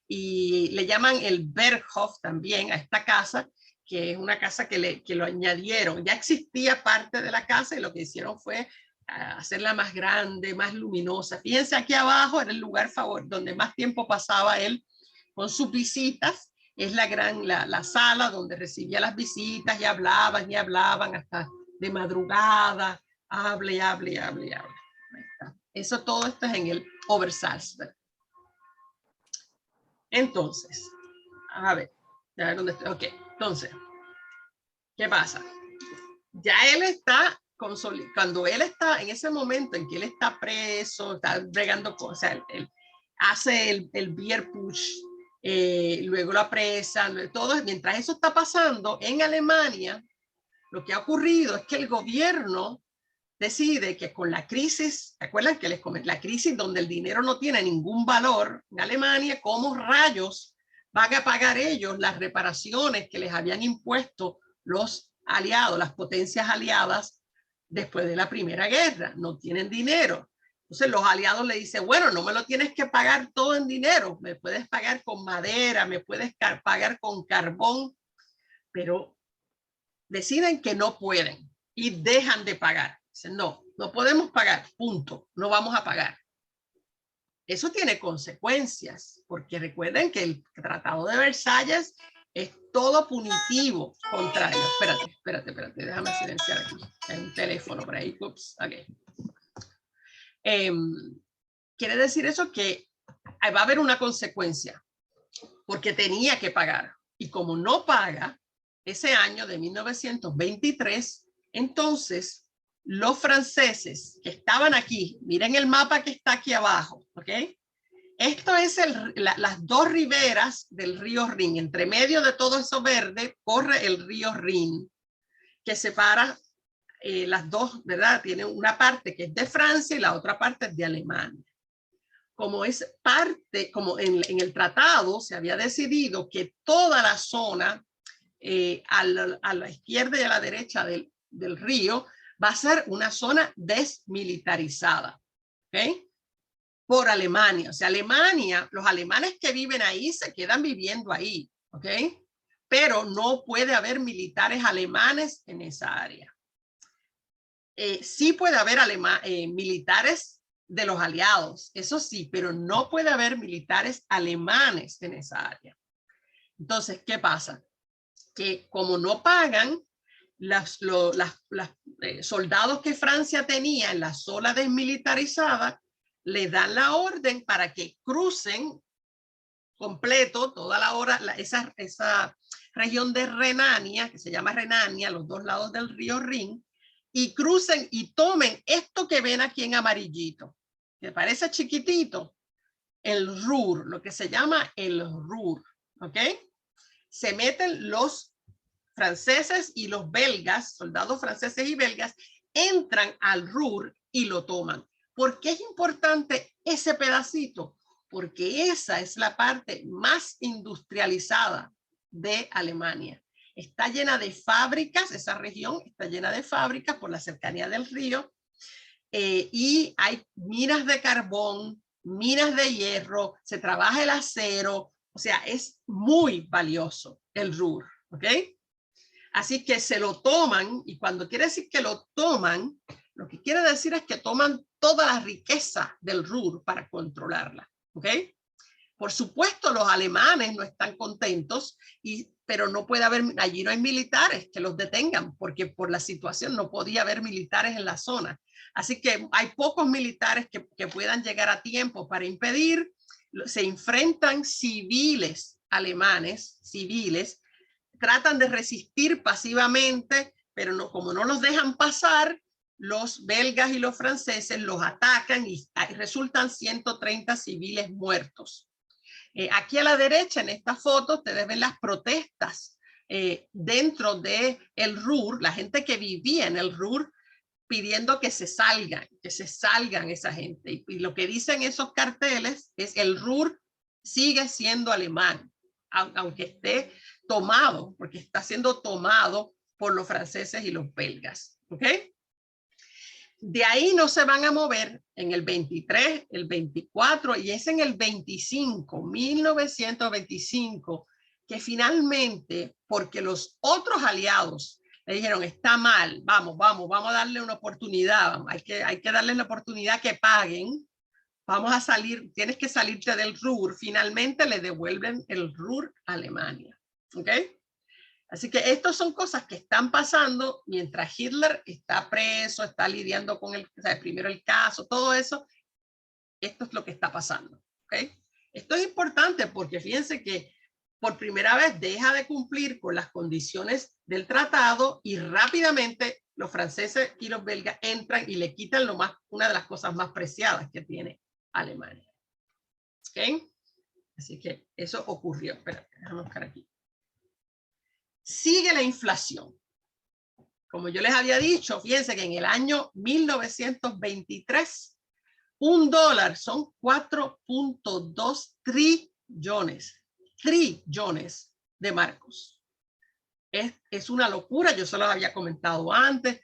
Y le llaman el Berghof también a esta casa, que es una casa que lo añadieron. Ya existía parte de la casa y lo que hicieron fue hacerla más grande, más luminosa. Fíjense aquí abajo, era el lugar favorito donde más tiempo pasaba él con sus visitas. Es la sala donde recibía las visitas y hablaban hasta de madrugada. Hable. Eso todo esto es en el Obersalzberg. Entonces, a ver dónde estoy. Ok, entonces, ¿qué pasa? Ya él está cuando él está en ese momento en que él está preso, está bregando cosas, él hace el beer push, luego lo apresan, todo. Mientras eso está pasando en Alemania, lo que ha ocurrido es que el gobierno decide que con la crisis, ¿se acuerdan que les comenté? La crisis donde el dinero no tiene ningún valor en Alemania, ¿cómo rayos van a pagar ellos las reparaciones que les habían impuesto los aliados, las potencias aliadas después de la Primera Guerra? No tienen dinero. Entonces los aliados le dicen, bueno, no me lo tienes que pagar todo en dinero, me puedes pagar con madera, me puedes pagar con carbón, pero deciden que no pueden y dejan de pagar. Dicen, no podemos pagar, punto, no vamos a pagar. Eso tiene consecuencias, porque recuerden que el Tratado de Versalles es todo punitivo contra ellos. Espérate, déjame silenciar aquí. Hay un teléfono por ahí. Ups, okay. Quiere decir eso que va a haber una consecuencia, porque tenía que pagar. Y como no paga, ese año de 1923, entonces los franceses que estaban aquí, miren el mapa que está aquí abajo, ¿ok? Esto es las dos riberas del río Rin. Entre medio de todo eso verde corre el río Rin, que separa las dos, ¿verdad? Tiene una parte que es de Francia y la otra parte es de Alemania. Como es parte, como en el tratado se había decidido que toda la zona a la izquierda y a la derecha del río va a ser una zona desmilitarizada, ¿ok? Por Alemania. O sea, Alemania, los alemanes que viven ahí se quedan viviendo ahí, ¿ok? Pero no puede haber militares alemanes en esa área. Sí puede haber militares de los aliados, eso sí, pero no puede haber militares alemanes en esa área. Entonces, ¿qué pasa? Que como no pagan, los soldados que Francia tenía en la zona desmilitarizada le dan la orden para que crucen completo toda la hora esa región de Renania, que se llama Renania, los dos lados del río Rin, y crucen y tomen esto que ven aquí en amarillito, que parece chiquitito, el Ruhr, lo que se llama el Ruhr, ¿ok? Se meten los franceses y los belgas, soldados franceses y belgas, entran al Ruhr y lo toman. ¿Por qué es importante ese pedacito? Porque esa es la parte más industrializada de Alemania. Está llena de fábricas, esa región está llena de fábricas por la cercanía del río, y hay minas de carbón, minas de hierro, se trabaja el acero, o sea, es muy valioso el Ruhr, ¿ok? Así que se lo toman, y cuando quiere decir que lo toman, lo que quiere decir es que toman toda la riqueza del Ruhr para controlarla, ¿ok? Por supuesto, los alemanes no están contentos, pero no puede haber, allí no hay militares que los detengan, porque por la situación no podía haber militares en la zona. Así que hay pocos militares que puedan llegar a tiempo para impedir. Se enfrentan civiles alemanes, civiles, tratan de resistir pasivamente, pero no, como no los dejan pasar, los belgas y los franceses los atacan y resultan 130 civiles muertos. Aquí a la derecha, en esta foto, ustedes ven las protestas dentro del Ruhr, la gente que vivía en el Ruhr pidiendo que se salgan esa gente. Y lo que dicen esos carteles es: el Ruhr sigue siendo alemán, aunque esté tomado, porque está siendo tomado por los franceses y los belgas. ¿Ok? De ahí no se van a mover en el 23, el 24 y es en el 25, 1925, que finalmente, porque los otros aliados le dijeron, está mal, vamos a darle una oportunidad, hay que darle la oportunidad que paguen, vamos a salir, tienes que salirte del Ruhr. Finalmente le devuelven el Ruhr a Alemania. ¿Ok? Así que estas son cosas que están pasando mientras Hitler está preso, está lidiando con el, o sea, primero el caso, todo eso. Esto es lo que está pasando. ¿Ok? Esto es importante porque fíjense que por primera vez deja de cumplir con las condiciones del tratado y rápidamente los franceses y los belgas entran y le quitan una de las cosas más preciadas que tiene Alemania. ¿Ok? Así que eso ocurrió. Espera, déjame buscar aquí. Sigue la inflación. Como yo les había dicho, fíjense que en el año 1923, $1 son 4.2 trillones de marcos. Es una locura, yo se lo había comentado antes.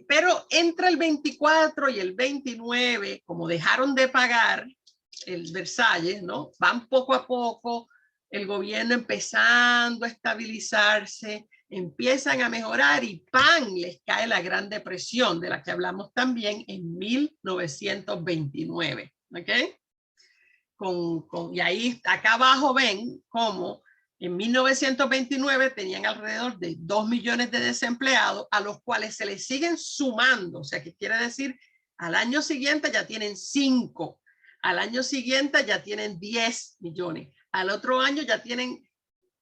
Pero entre el 24 y el 29, como dejaron de pagar el Versalles, ¿no? Van poco a poco, el gobierno empezando a estabilizarse, empiezan a mejorar y ¡pam! Les cae la Gran Depresión, de la que hablamos también en 1929. ¿Ok? Y ahí, acá abajo ven cómo en 1929 tenían alrededor de 2 millones de desempleados, a los cuales se les siguen sumando. O sea, que quiere decir, al año siguiente ya tienen 5, al año siguiente ya tienen 10 millones, al otro año ya tienen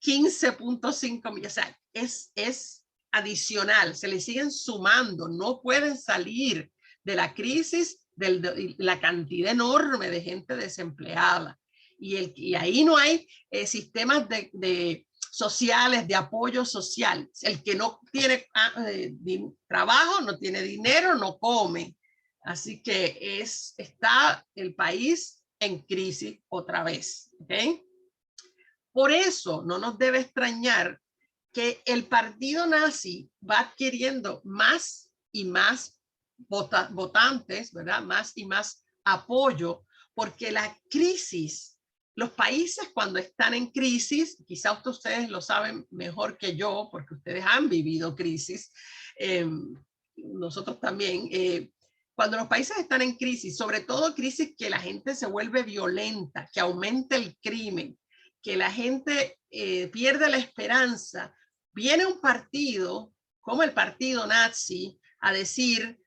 15.5 millones. O sea, es adicional, se les siguen sumando, no pueden salir de la crisis, de la cantidad enorme de gente desempleada. Y ahí no hay sistemas de sociales, de apoyo social. El que no tiene trabajo, no tiene dinero, no come. Así que está el país en crisis otra vez. ¿Okay? Por eso no nos debe extrañar que el partido nazi va adquiriendo más y más votantes, ¿verdad? Más y más apoyo, porque la crisis, los países cuando están en crisis, quizá ustedes lo saben mejor que yo, porque ustedes han vivido crisis, nosotros también, cuando los países están en crisis, sobre todo crisis que la gente se vuelve violenta, que aumenta el crimen, que la gente pierde la esperanza, viene un partido como el partido nazi a decir,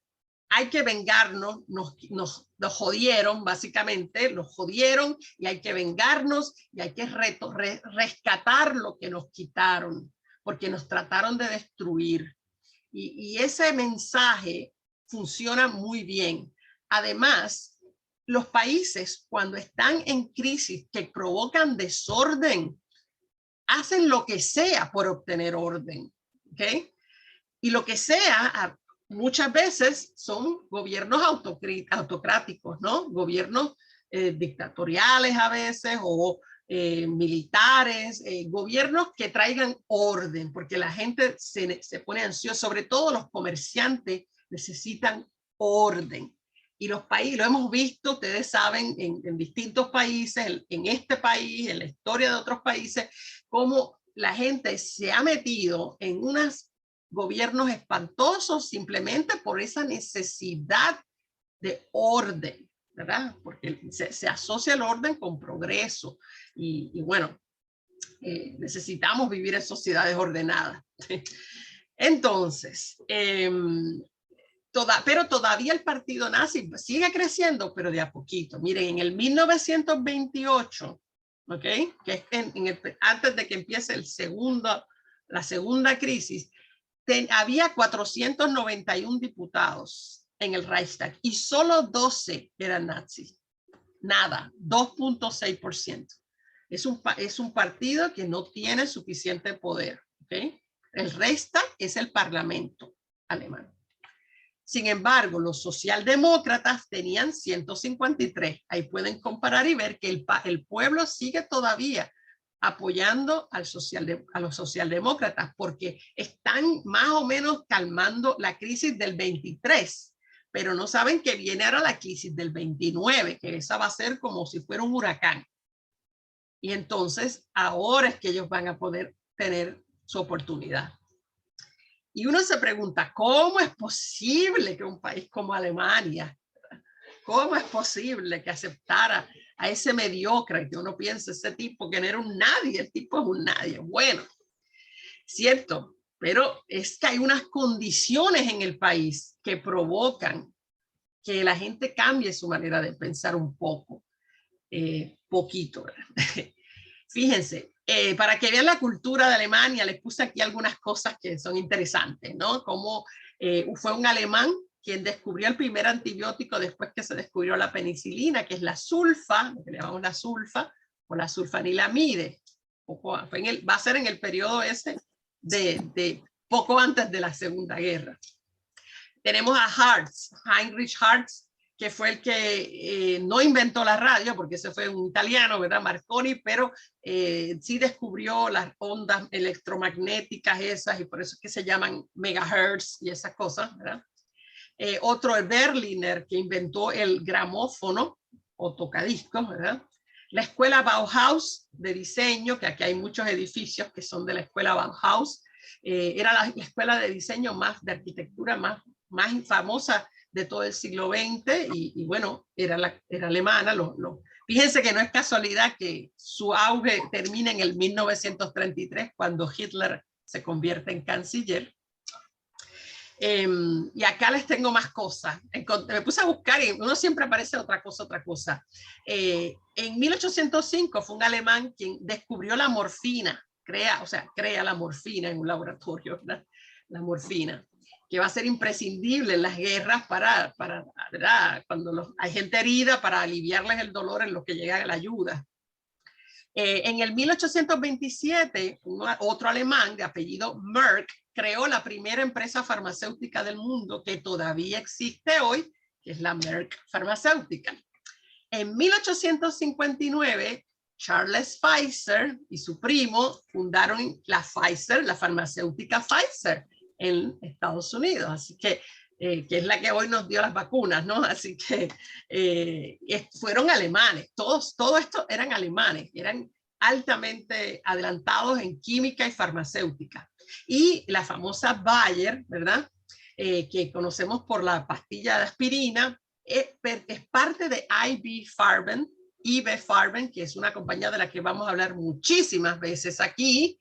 hay que vengarnos, nos jodieron básicamente, los jodieron y hay que vengarnos y hay que rescatar lo que nos quitaron, porque nos trataron de destruir. Y ese mensaje funciona muy bien. Además, los países cuando están en crisis que provocan desorden, hacen lo que sea por obtener orden. ¿Ok? Y lo que sea, muchas veces son gobiernos autocráticos, ¿no? Gobiernos dictatoriales a veces o militares, gobiernos que traigan orden, porque la gente se pone ansiosa, sobre todo los comerciantes necesitan orden. Y los países, lo hemos visto, ustedes saben, en distintos países, en este país, en la historia de otros países, cómo la gente se ha metido en unos gobiernos espantosos simplemente por esa necesidad de orden, ¿verdad? Porque se asocia el orden con progreso y bueno, necesitamos vivir en sociedades ordenadas. Entonces, pero todavía el partido nazi sigue creciendo, pero de a poquito. Miren, en el 1928, ¿ok? Que es antes de que empiece la segunda crisis, había 491 diputados en el Reichstag y solo 12 eran nazis. Nada, 2.6%. Es un partido que no tiene suficiente poder. ¿Okay? El Reichstag es el parlamento alemán. Sin embargo, los socialdemócratas tenían 153. Ahí pueden comparar y ver que el pueblo sigue todavía apoyando a los socialdemócratas porque están más o menos calmando la crisis del 23, pero no saben que viene ahora la crisis del 29, que esa va a ser como si fuera un huracán. Y entonces ahora es que ellos van a poder tener su oportunidad. Y uno se pregunta, ¿cómo es posible que un país como Alemania, ¿cómo es posible que aceptara a ese mediocre? Que uno piensa, ese tipo que no era un nadie, el tipo es un nadie. Bueno, cierto, pero es que hay unas condiciones en el país que provocan que la gente cambie su manera de pensar un poco, poquito. Fíjense, para que vean la cultura de Alemania, les puse aquí algunas cosas que son interesantes, ¿no? Como fue un alemán quien descubrió el primer antibiótico después que se descubrió la penicilina, que es la sulfa, lo que le llamamos la sulfa, o la sulfanilamide. Va a ser en el periodo ese de poco antes de la Segunda Guerra. Tenemos a Hertz, Heinrich Hertz, que fue el que no inventó la radio, porque ese fue un italiano, ¿verdad? Marconi, pero sí descubrió las ondas electromagnéticas esas, y por eso es que se llaman megahertz y esas cosas, ¿verdad? Otro es Berliner, que inventó el gramófono o tocadiscos, ¿verdad? La escuela Bauhaus de diseño, que aquí hay muchos edificios que son de la escuela Bauhaus, era la escuela de diseño de arquitectura más famosa de todo el siglo XX y bueno, era alemana. Fíjense que no es casualidad que su auge termina en el 1933 cuando Hitler se convierte en canciller. Y acá les tengo más cosas. Me puse a buscar y uno siempre aparece otra cosa. En 1805 fue un alemán quien descubrió la morfina, crea la morfina en un laboratorio, ¿verdad? La morfina, que va a ser imprescindible en las guerras ¿verdad? Cuando hay gente herida, para aliviarles el dolor en lo que llega la ayuda. En el 1827, otro alemán de apellido Merck creó la primera empresa farmacéutica del mundo que todavía existe hoy, que es la Merck Farmacéutica. En 1859, Charles Pfizer y su primo fundaron la Pfizer, la farmacéutica Pfizer en Estados Unidos. Así que es la que hoy nos dio las vacunas, ¿no? Así que fueron alemanes, todo esto eran alemanes, eran altamente adelantados en química y farmacéutica. Y la famosa Bayer, ¿verdad? Que conocemos por la pastilla de aspirina, es parte de IB Farben, que es una compañía de la que vamos a hablar muchísimas veces aquí,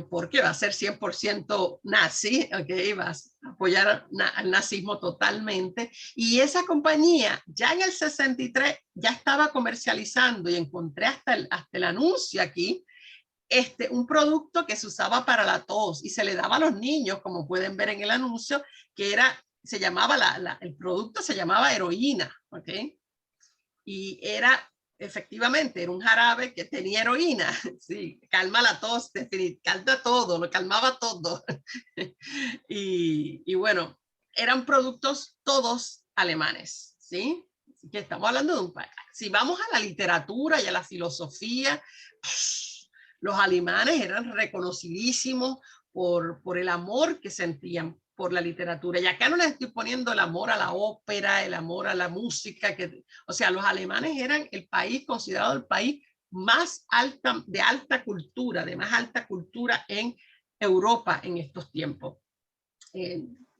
porque va a ser 100% nazi, ¿okay? Va a apoyar al nazismo totalmente. Y esa compañía ya en el 63 ya estaba comercializando, y encontré hasta el anuncio aquí, un producto que se usaba para la tos y se le daba a los niños, como pueden ver en el anuncio, que el producto se llamaba heroína, ¿ok? Y efectivamente, era un jarabe que tenía heroína, sí, calma la tos, calma todo, lo calmaba todo. y bueno, eran productos todos alemanes, ¿sí? Así que estamos hablando de un país. Si vamos a la literatura y a la filosofía, los alemanes eran reconocidísimos por el amor que sentían por la literatura. Y acá no les estoy poniendo el amor a la ópera, el amor a la música. O sea, los alemanes eran el país considerado el país de alta cultura, de más alta cultura en Europa en estos tiempos.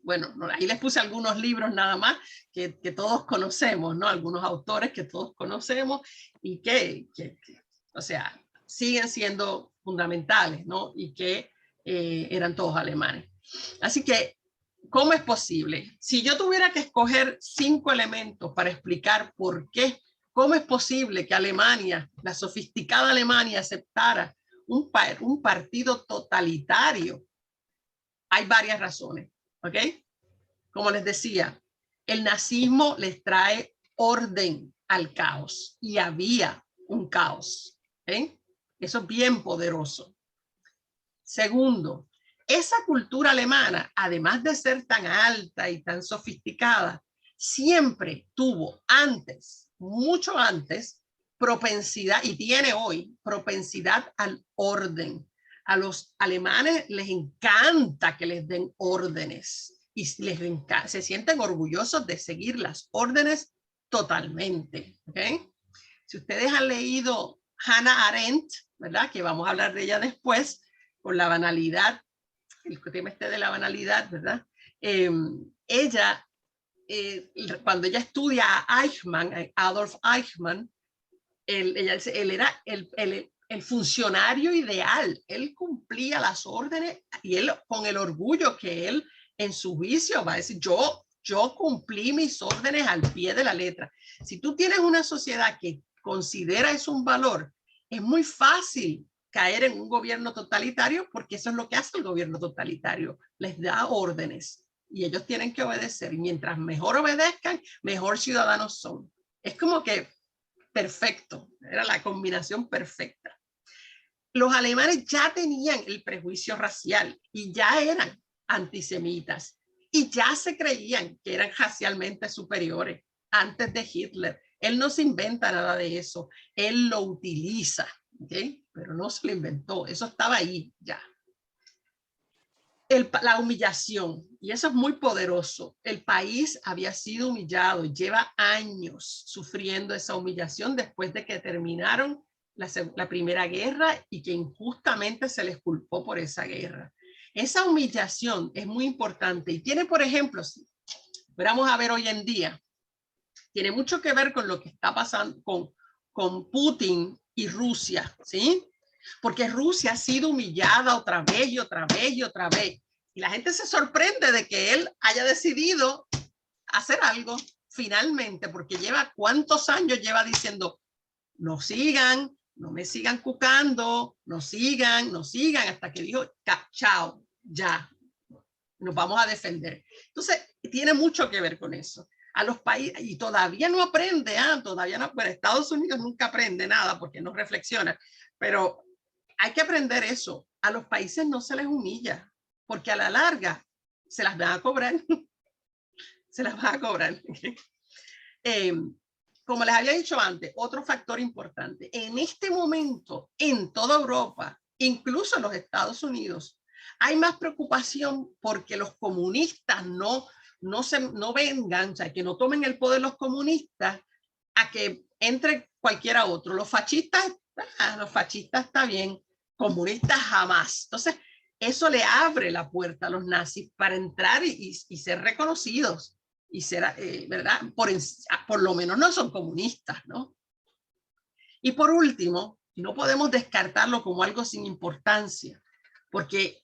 Bueno, ahí les puse algunos libros nada más que todos conocemos, ¿no? Algunos autores que todos conocemos y o sea, siguen siendo fundamentales, ¿no? Y que eran todos alemanes. Así que, ¿cómo es posible? Si yo tuviera que escoger 5 elementos para explicar por qué, ¿cómo es posible que Alemania, la sofisticada Alemania, aceptara un partido totalitario? Hay varias razones, ¿ok? Como les decía, el nazismo les trae orden al caos y había un caos, ¿ok? Eso es bien poderoso. Segundo, esa cultura alemana, además de ser tan alta y tan sofisticada, siempre tuvo antes, mucho antes, propensidad, y tiene hoy, propensidad al orden. A los alemanes les encanta que les den órdenes y se sienten orgullosos de seguir las órdenes totalmente. ¿Okay? Si ustedes han leído Hannah Arendt, ¿verdad? Que vamos a hablar de ella después, por la banalidad, el tema de la banalidad, ¿verdad? Ella cuando ella estudia a Eichmann, a Adolf Eichmann, él era el funcionario ideal. Él cumplía las órdenes y él, con el orgullo que él en su juicio va a decir, yo cumplí mis órdenes al pie de la letra. Si tú tienes una sociedad que considera eso un valor, es muy fácil caer en un gobierno totalitario, porque eso es lo que hace el gobierno totalitario. Les da órdenes y ellos tienen que obedecer. Y mientras mejor obedezcan, mejor ciudadanos son. Es como que perfecto, era la combinación perfecta. Los alemanes ya tenían el prejuicio racial y ya eran antisemitas y ya se creían que eran racialmente superiores antes de Hitler. Él no se inventa nada de eso, él lo utiliza, ¿okay? Pero no se lo inventó, eso estaba ahí ya. La humillación, y eso es muy poderoso. El país había sido humillado, lleva años sufriendo esa humillación después de que terminaron la Primera Guerra y que injustamente se les culpó por esa guerra. Esa humillación es muy importante y tiene, por ejemplo, si fuéramos a ver hoy en día, tiene mucho que ver con lo que está pasando con Putin y Rusia, ¿sí? Porque Rusia ha sido humillada otra vez y otra vez y otra vez. Y la gente se sorprende de que él haya decidido hacer algo finalmente, porque lleva cuántos años lleva diciendo, no sigan, no me sigan cucando, no sigan, hasta que dijo, chao, ya, nos vamos a defender. Entonces, tiene mucho que ver con eso. A los países, y todavía no aprende, todavía no, bueno, Estados Unidos nunca aprende nada porque no reflexiona, pero hay que aprender eso. A los países no se les humilla, porque a la larga se las van a cobrar. Se las van a cobrar. Como les había dicho antes, otro factor importante. En este momento, en toda Europa, incluso en los Estados Unidos, hay más preocupación porque los comunistas no vengan, o sea, que no tomen el poder los comunistas, a que entre cualquiera otro. Los fascistas está bien, comunistas jamás. Entonces, eso le abre la puerta a los nazis para entrar y ser reconocidos y ser, ¿verdad? Por lo menos no son comunistas, ¿no? Y por último, no podemos descartarlo como algo sin importancia, porque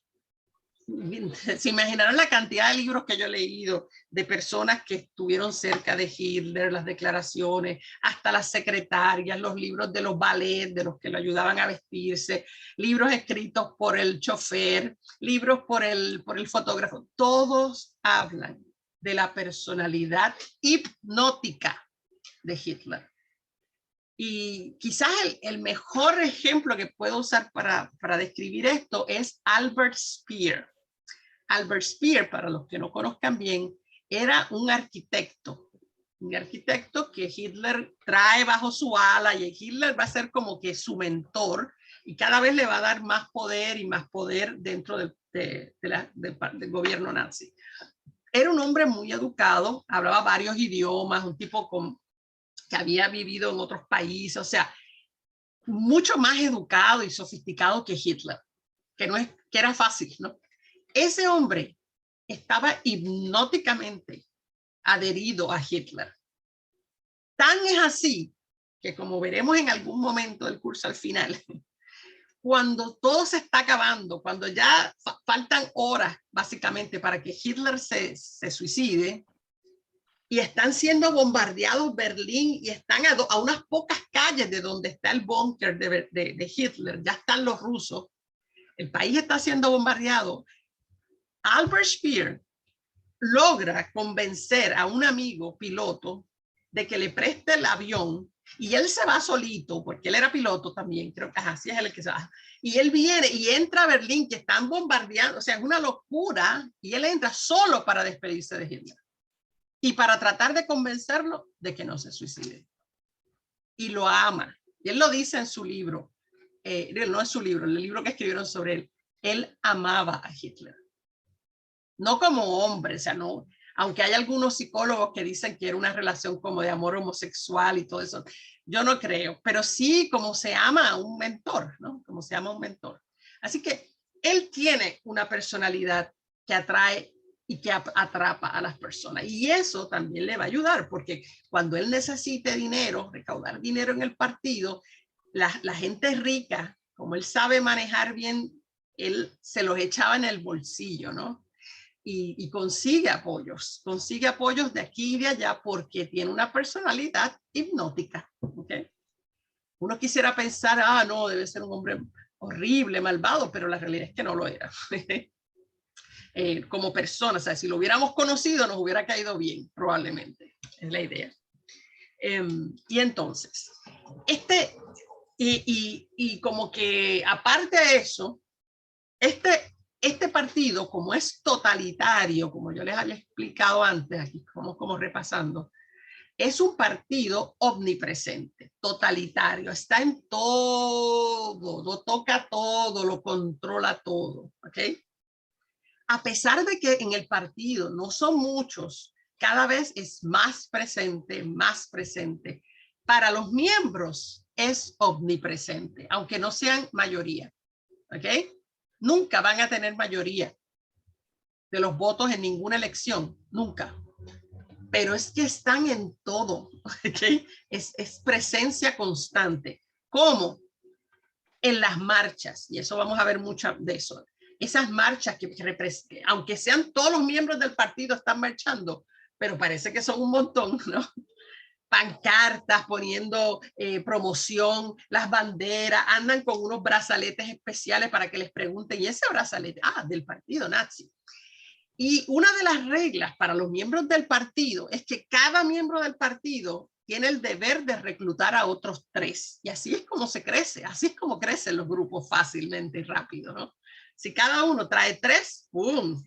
se imaginaron la cantidad de libros que yo he leído de personas que estuvieron cerca de Hitler, las declaraciones, hasta las secretarias, los libros de los ballets, de los que lo ayudaban a vestirse, libros escritos por el chofer, libros por el fotógrafo. Todos hablan de la personalidad hipnótica de Hitler. Y quizás el mejor ejemplo que puedo usar para describir esto es Albert Speer. Albert Speer, para los que no conozcan bien, era un arquitecto que Hitler trae bajo su ala, y Hitler va a ser como que su mentor y cada vez le va a dar más poder y más poder dentro del gobierno nazi. Era un hombre muy educado, hablaba varios idiomas, un tipo que había vivido en otros países, o sea, mucho más educado y sofisticado que Hitler, que era fácil, ¿no? Ese hombre estaba hipnóticamente adherido a Hitler. Tan es así que, como veremos en algún momento del curso al final, cuando todo se está acabando, cuando ya faltan horas básicamente para que Hitler se suicide, y están siendo bombardeados Berlín y están a unas pocas calles de donde está el búnker de Hitler, ya están los rusos, el país está siendo bombardeado. Albert Speer logra convencer a un amigo piloto de que le preste el avión y él se va solito, porque él era piloto también, creo que así es el que se va. Y él viene y entra a Berlín, que están bombardeando, o sea, es una locura, y él entra solo para despedirse de Hitler y para tratar de convencerlo de que no se suicide. Y lo ama. Y él lo dice en su libro, no es su libro, el libro que escribieron sobre él. Él amaba a Hitler. No como hombre, o sea, no, aunque hay algunos psicólogos que dicen que era una relación como de amor homosexual y todo eso, yo no creo, pero sí como se ama a un mentor, ¿no? Como se ama a un mentor. Así que él tiene una personalidad que atrae y que atrapa a las personas. Y eso también le va a ayudar, porque cuando él necesite dinero, recaudar dinero en el partido, la gente rica, como él sabe manejar bien, él se los echaba en el bolsillo, ¿no? Y consigue apoyos de aquí y de allá porque tiene una personalidad hipnótica. ¿Okay? Uno quisiera pensar, no, debe ser un hombre horrible, malvado, pero la realidad es que no lo era. Como persona, o sea, si lo hubiéramos conocido nos hubiera caído bien, probablemente, es la idea. Y entonces, y como que aparte de eso, este partido, como es totalitario, como yo les había explicado antes, aquí como repasando, es un partido omnipresente, totalitario, está en todo, lo toca todo, lo controla todo, ¿ok? A pesar de que en el partido no son muchos, cada vez es más presente, más presente. Para los miembros es omnipresente, aunque no sean mayoría, ¿ok? Nunca van a tener mayoría de los votos en ninguna elección, nunca. Pero es que están en todo, ¿ok? Es presencia constante. ¿Cómo? En las marchas, y eso vamos a ver mucho de eso. Esas marchas que aunque sean todos los miembros del partido están marchando, pero parece que son un montón, ¿no? Pancartas, poniendo promoción, las banderas, andan con unos brazaletes especiales para que les pregunten, ¿y ese brazalete? Del partido nazi. Y una de las reglas para los miembros del partido es que cada miembro del partido tiene el deber de reclutar a otros 3. Y así es como se crece, así es como crecen los grupos fácilmente y rápido, ¿no? Si cada uno trae 3, ¡boom!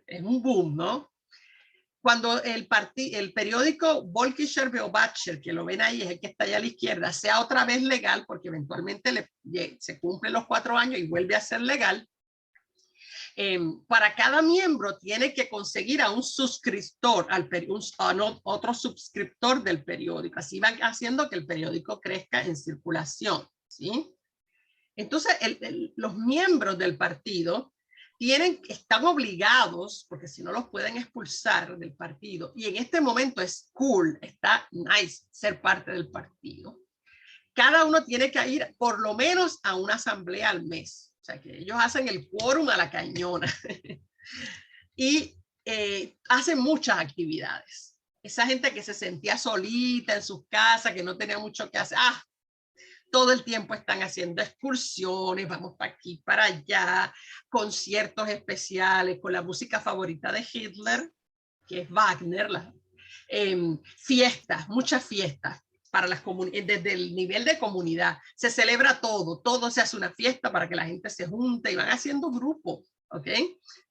Es un boom, ¿no? Cuando el periódico Völkischer Beobachter, que lo ven ahí, es el que está allá a la izquierda, sea otra vez legal, porque eventualmente se cumplen los 4 años y vuelve a ser legal, para cada miembro tiene que conseguir a un suscriptor, otro suscriptor del periódico. Así van haciendo que el periódico crezca en circulación, ¿sí? Entonces, los miembros del partido están obligados, porque si no los pueden expulsar del partido, y en este momento es cool, está nice ser parte del partido. Cada uno tiene que ir por lo menos a una asamblea al mes. O sea, que ellos hacen el quórum a la cañona y hacen muchas actividades. Esa gente que se sentía solita en sus casas, que no tenía mucho que hacer, todo el tiempo están haciendo excursiones, vamos para aquí, para allá, conciertos especiales con la música favorita de Hitler, que es Wagner, fiestas, muchas fiestas. Para las desde el nivel de comunidad se celebra todo se hace una fiesta para que la gente se junte y van haciendo grupos, ¿ok?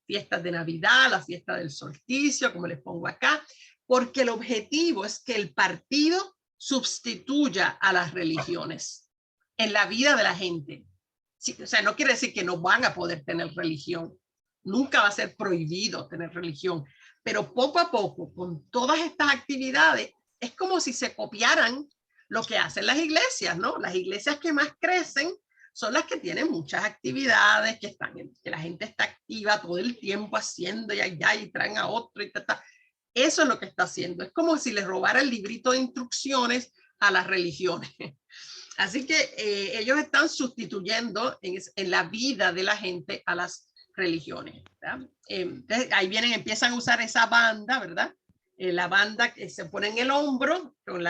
Fiestas de Navidad, la fiesta del solsticio, como les pongo acá, porque el objetivo es que el partido sustituya a las religiones en la vida de la gente. Sí, o sea, no quiere decir que no van a poder tener religión, nunca va a ser prohibido tener religión, pero poco a poco, con todas estas actividades, es como si se copiaran lo que hacen las iglesias, ¿no? Las iglesias que más crecen son las que tienen muchas actividades, que la gente está activa todo el tiempo haciendo y allá y traen a otro y ta. Eso es lo que está haciendo. Es como si les robara el librito de instrucciones a las religiones. Así que ellos están sustituyendo en la vida de la gente a las religiones. Ahí empiezan a usar esa banda, ¿verdad? La banda que se pone en el hombro con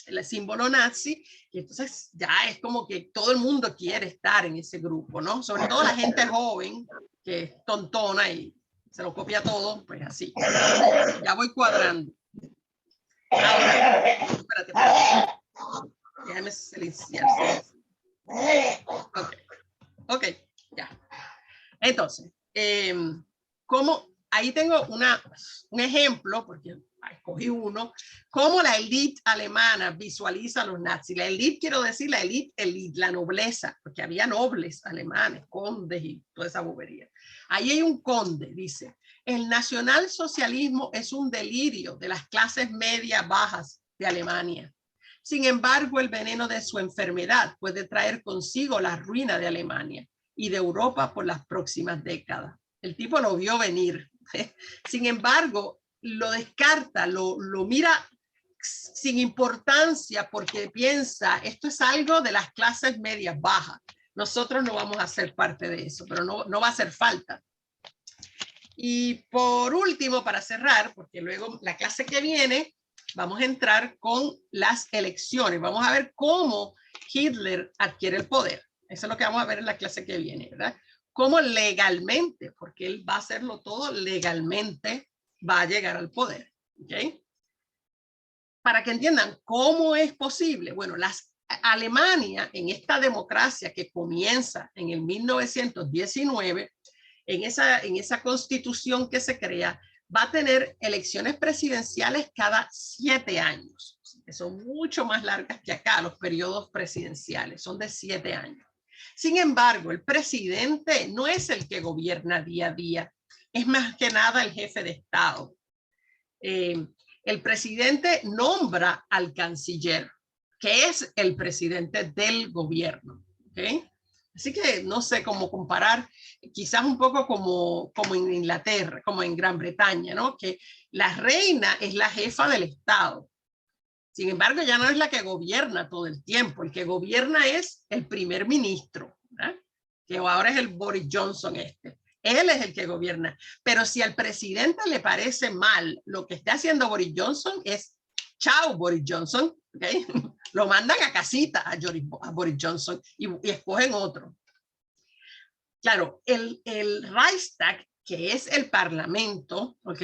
el símbolo nazi, y entonces ya es como que todo el mundo quiere estar en ese grupo, ¿no? Sobre todo la gente joven, que es tontona y se lo copia todo, pues así. Ya voy cuadrando. Ahora, espérate. Déjame silenciar. Ok, ya. Entonces, ¿cómo? Ahí tengo un ejemplo, porque escogí uno, cómo la élite alemana visualiza a los nazis. La élite, quiero decir, la élite, la nobleza, porque había nobles alemanes, condes y toda esa bobería. Ahí hay un conde, dice, el nacionalsocialismo es un delirio de las clases medias bajas de Alemania. Sin embargo, el veneno de su enfermedad puede traer consigo la ruina de Alemania y de Europa por las próximas décadas. El tipo lo vio venir. Sin embargo, lo descarta, lo mira sin importancia porque piensa, esto es algo de las clases medias bajas. Nosotros no vamos a ser parte de eso, pero no va a hacer falta. Y por último, para cerrar, porque luego la clase que viene, vamos a entrar con las elecciones. Vamos a ver cómo Hitler adquiere el poder. Eso es lo que vamos a ver en la clase que viene, ¿verdad? Cómo legalmente, porque él va a hacerlo todo legalmente, va a llegar al poder. ¿Ok? Para que entiendan cómo es posible. Bueno, Alemania, en esta democracia que comienza en el 1919, en esa constitución que se crea, va a tener elecciones presidenciales cada 7 años, que son mucho más largas que acá, los periodos presidenciales, son de 7 años. Sin embargo, el presidente no es el que gobierna día a día, es más que nada el jefe de Estado. El presidente nombra al canciller, que es el presidente del gobierno. ¿Okay? Así que no sé cómo comparar, quizás un poco como en Inglaterra, como en Gran Bretaña, ¿no? Que la reina es la jefa del Estado. Sin embargo, ya no es la que gobierna todo el tiempo. El que gobierna es el primer ministro, ¿verdad? Que ahora es el Boris Johnson este. Él es el que gobierna. Pero si al presidente le parece mal lo que está haciendo Boris Johnson, es chao Boris Johnson, ¿okay? Lo mandan a casita a Boris Johnson y escogen otro. Claro, el Reichstag, que es el parlamento, ¿ok?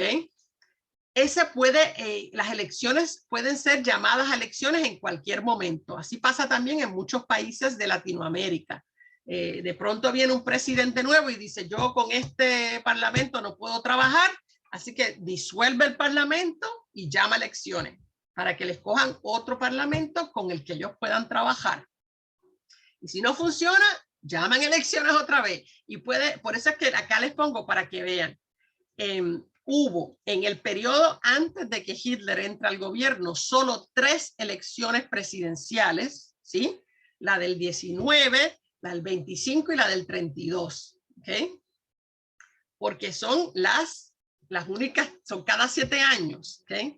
Las elecciones pueden ser llamadas a elecciones en cualquier momento. Así pasa también en muchos países de Latinoamérica. De pronto viene un presidente nuevo y dice, yo con este parlamento no puedo trabajar, así que disuelve el parlamento y llama a elecciones para que les cojan otro parlamento con el que ellos puedan trabajar. Y si no funciona, llaman elecciones otra vez. Y por eso es que acá les pongo para que vean. Hubo en el periodo antes de que Hitler entre al gobierno solo 3 elecciones presidenciales, ¿sí? La del 19, la del 25 y la del 32, ¿ok? Porque son las únicas, son cada 7 años, ¿ok?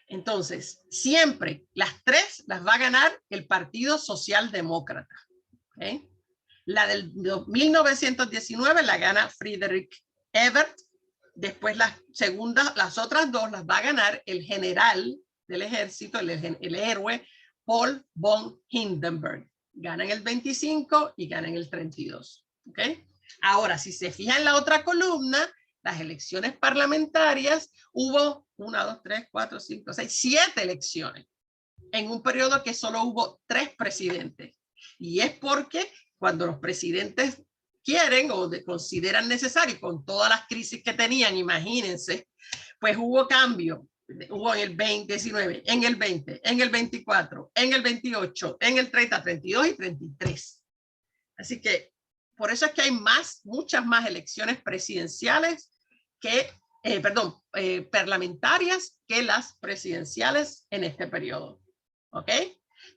Entonces, siempre las 3 las va a ganar el Partido Socialdemócrata, ¿ok? La del 1919 la gana Friedrich Ebert. Después las otras 2 las va a ganar el general del ejército, el héroe Paul von Hindenburg. Ganan el 25 y ganan el 32. ¿Okay? Ahora, si se fijan en la otra columna, las elecciones parlamentarias, hubo 1, 2, 3, 4, 5, 6, 7 elecciones en un periodo que solo hubo 3 presidentes. Y es porque cuando los presidentes quieren o consideran necesario, con todas las crisis que tenían, imagínense, pues hubo cambio. Hubo en el 2019, en el 20, en el 24, en el 28, en el 30, 32 y 33. Así que por eso es que hay muchas más elecciones presidenciales que, parlamentarias que las presidenciales en este periodo. ¿Ok?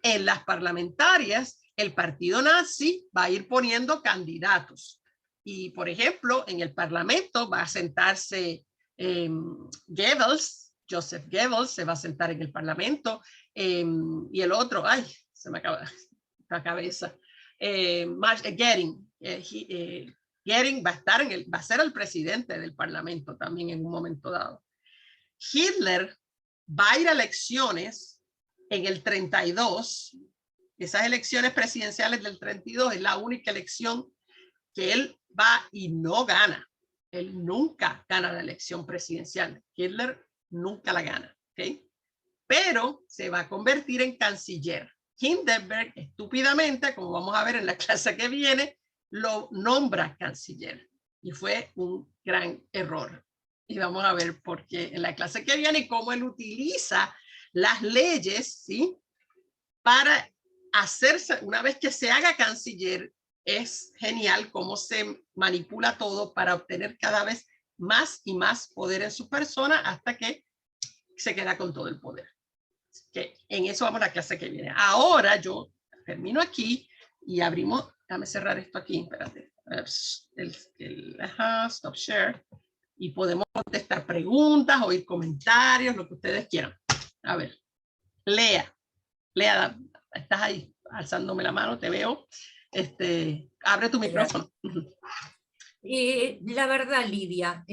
En las parlamentarias, el partido nazi va a ir poniendo candidatos. Y, por ejemplo, en el parlamento va a sentarse Goebbels, Joseph Goebbels se va a sentar en el parlamento, y el otro, ay, se me acaba la cabeza, Goering. Goering va a ser el presidente del parlamento también en un momento dado. Hitler va a ir a elecciones en el 32. Esas elecciones presidenciales del 32 es la única elección que él va y no gana. Él nunca gana la elección presidencial. Hitler nunca la gana. ¿Okay? Pero se va a convertir en canciller. Hindenburg, estúpidamente, como vamos a ver en la clase que viene, lo nombra canciller. Y fue un gran error. Y vamos a ver por qué en la clase que viene y cómo él utiliza las leyes, ¿sí? Para hacerse, una vez que se haga canciller, es genial cómo se manipula todo para obtener cada vez más y más poder en su persona hasta que se queda con todo el poder. Que en eso vamos a la clase que viene. Ahora yo termino aquí y abrimos, déjame cerrar esto aquí, espérate. Stop share. y podemos contestar preguntas, oír comentarios, lo que ustedes quieran. A ver, Lea, estás ahí alzándome la mano, te veo. Abre tu micrófono. La verdad, Lidia,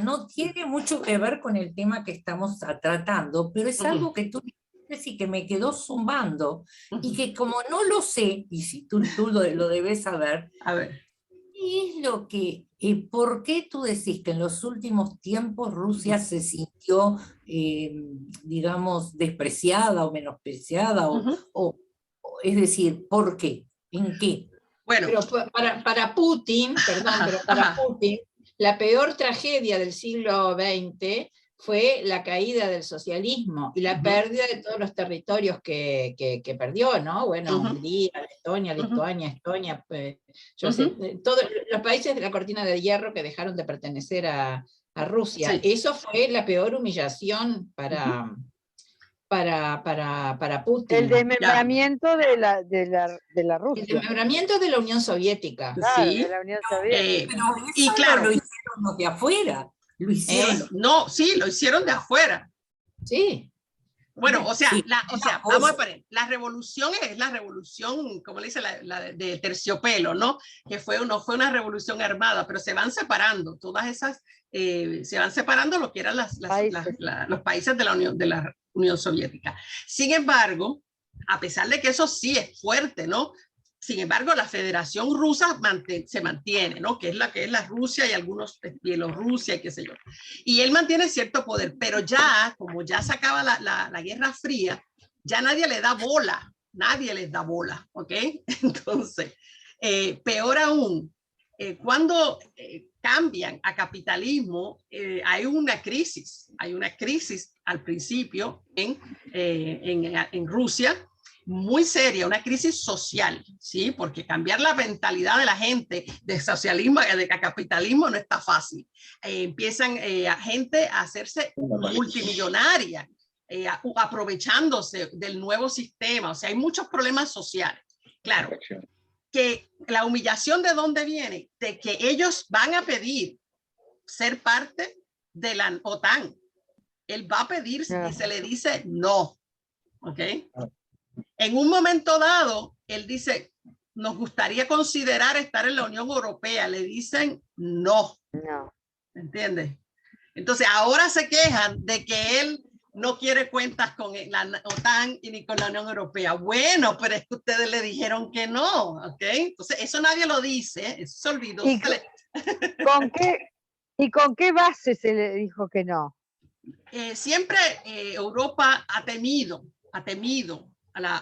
no tiene mucho que ver con el tema que estamos tratando, pero es algo que tú dices y que me quedó zumbando, y que como no lo sé, y si tú lo debes saber, a ver. ¿Qué es lo que, por qué tú decís que en los últimos tiempos Rusia se sintió, digamos, despreciada o menospreciada? Es decir, ¿por qué? ¿En qué? Bueno, pero para Putin, perdón, pero para Putin, la peor tragedia del siglo XX fue la caída del socialismo y la pérdida de todos los territorios que perdió, ¿no? Bueno, Hungría, Letonia, Lituania, Estonia, yo sé, todos los países de la cortina de hierro que dejaron de pertenecer a Rusia. Sí. Eso fue la peor humillación para Putin. El desmembramiento de la Rusia. El desmembramiento de la Unión Soviética. Claro, sí. De la Unión Soviética. Pero y claro, lo hicieron los de afuera. Lo hicieron. No, sí, lo hicieron de afuera. Sí. Bueno, o sea, sí, vamos a poner, la revolución es la revolución, como le dice, la de terciopelo, ¿no? Que no fue una revolución armada, pero se van separando, todas esas, se van separando lo que eran los países de la Unión Soviética. Sin embargo, a pesar de que eso sí es fuerte, ¿no? Sin embargo, la Federación Rusa se mantiene, ¿no? Que es la Rusia y algunos Bielorrusia y qué sé yo. Y él mantiene cierto poder, pero ya, como ya se acaba la Guerra Fría, ya nadie le da bola, nadie les da bola, ¿ok? Entonces, peor aún, cuando cambian a capitalismo, hay una crisis al principio en Rusia, muy seria, una crisis social, ¿sí? Porque cambiar la mentalidad de la gente de socialismo a capitalismo no está fácil. Empiezan gente a hacerse multimillonaria, aprovechándose del nuevo sistema. O sea, hay muchos problemas sociales. Claro, que la humillación de dónde viene, de que ellos van a pedir ser parte de la OTAN. Él va a pedir y se le dice no, ¿ok? En un momento dado, él dice, nos gustaría considerar estar en la Unión Europea. Le dicen no. ¿Entiendes? Entonces ahora se quejan de que él no quiere cuentas con la OTAN y ni con la Unión Europea. Bueno, pero es que ustedes le dijeron que no, ¿ok? Entonces eso nadie lo dice, eso se olvidó. ¿Con qué base se le dijo que no? Siempre Europa ha temido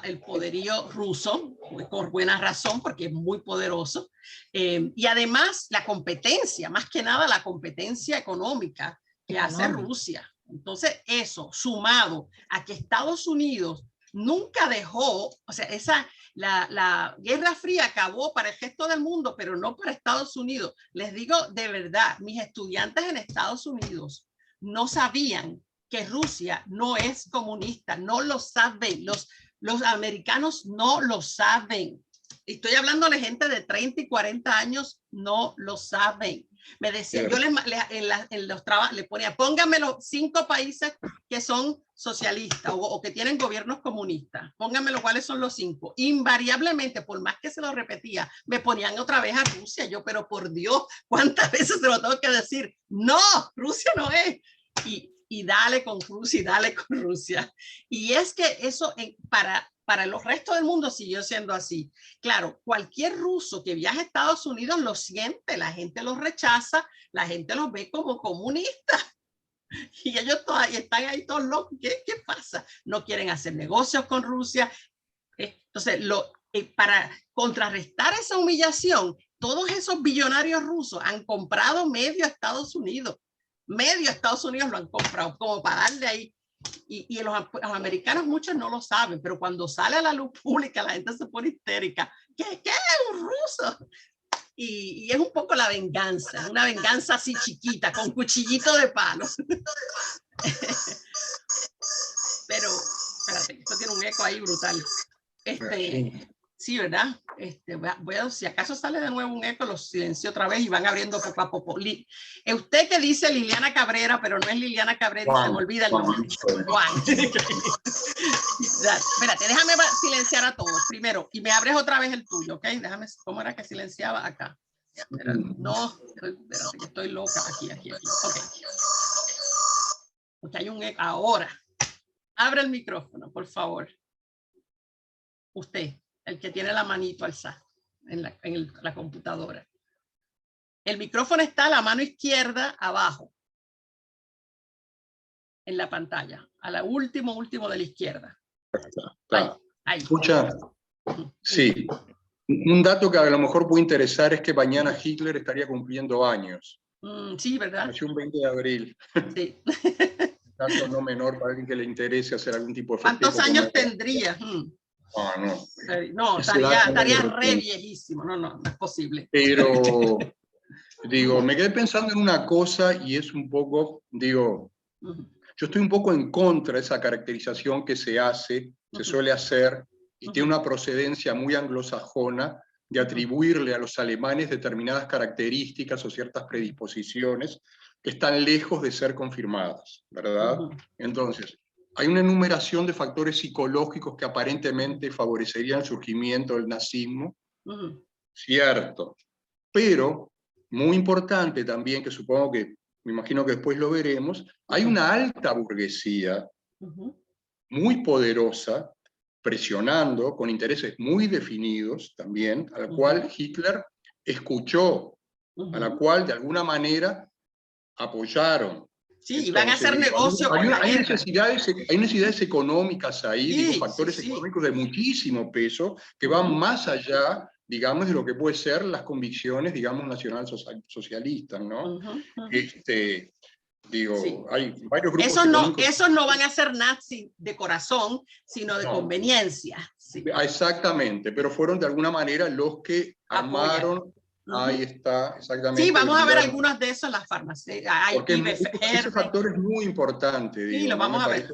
el poderío ruso, por buena razón, porque es muy poderoso, y además la competencia, más que nada la competencia económica que hace Rusia. Entonces eso, sumado a que Estados Unidos nunca dejó, o sea, la Guerra Fría acabó para el resto del mundo, pero no para Estados Unidos. Les digo de verdad, mis estudiantes en Estados Unidos no sabían que Rusia no es comunista, no lo saben, los americanos no lo saben. Estoy hablando de gente de 30 y 40 años, no lo saben. Me decía, yo en los trabajos le ponía, pónganme los 5 países que son socialistas o que tienen gobiernos comunistas. Pónganme cuáles son los 5. Invariablemente, por más que se lo repetía, me ponían otra vez a Rusia. Yo, pero por Dios, ¿cuántas veces se lo tengo que decir? No, Rusia no es. Y dale con Rusia y dale con Rusia. Y es que eso para los restos del mundo siguió siendo así. Claro, cualquier ruso que viaje a Estados Unidos lo siente, la gente los rechaza, la gente los ve como comunistas. Y ellos están ahí todos locos. ¿Qué pasa? No quieren hacer negocios con Rusia. Entonces, para contrarrestar esa humillación, todos esos billonarios rusos han comprado medio Estados Unidos. Medio Estados Unidos lo han comprado como para darle ahí. Y los americanos muchos no lo saben, pero cuando sale a la luz pública la gente se pone histérica. ¿Qué es un ruso? Y es un poco la venganza, una venganza así chiquita, con cuchillito de palo. Pero, espérate, esto tiene un eco ahí brutal. Sí, ¿verdad? Si acaso sale de nuevo un eco, los silencio otra vez y van abriendo poco a poco. Usted que dice Liliana Cabrera, pero no es Liliana Cabrera y se me olvida el nombre. Juan. Espérate, déjame silenciar a todos primero y me abres otra vez el tuyo, ¿ok? Déjame, ¿cómo era que silenciaba acá? No, espérate, que estoy loca. Aquí. Ok. Porque hay un eco. Ahora, abre el micrófono, por favor. Usted, el que tiene la manito alzada en la computadora. El micrófono está a la mano izquierda abajo en la pantalla, a la último de la izquierda. Ahí. Escucha, sí. Un dato que a lo mejor puede interesar es que mañana Hitler estaría cumpliendo años. Sí, ¿verdad? Nació un 20 de abril. Sí. Dato no menor para alguien que le interese hacer algún tipo de ¿Cuántos años tendría? No, estaría re viejísimo. No es posible. Pero, digo, me quedé pensando en una cosa y es un poco, digo, yo estoy un poco en contra de esa caracterización que se hace, se suele hacer, y tiene una procedencia muy anglosajona de atribuirle a los alemanes determinadas características o ciertas predisposiciones que están lejos de ser confirmadas, ¿verdad? Entonces, hay una enumeración de factores psicológicos que aparentemente favorecerían el surgimiento del nazismo, cierto, pero muy importante también, que supongo que, me imagino que después lo veremos, hay una alta burguesía muy poderosa, presionando, con intereses muy definidos también, a la cual Hitler escuchó, a la cual de alguna manera apoyaron. Sí, y van a hacer negocio con la hay guerra. necesidades económicas ahí, Sí, digo, factores económicos de muchísimo peso, que van más allá, digamos, de lo que puede ser las convicciones, digamos, nacionalsocialistas, ¿no? Digo, hay varios grupos económicos. Esos no van a ser nazis de corazón, sino de conveniencia. Sí. Exactamente, pero fueron de alguna manera los que armaron. Ahí está, exactamente. Sí, vamos a ver algunos de esos en las farmacias. Porque ese factor es muy importante. Digo, sí, lo vamos a ver.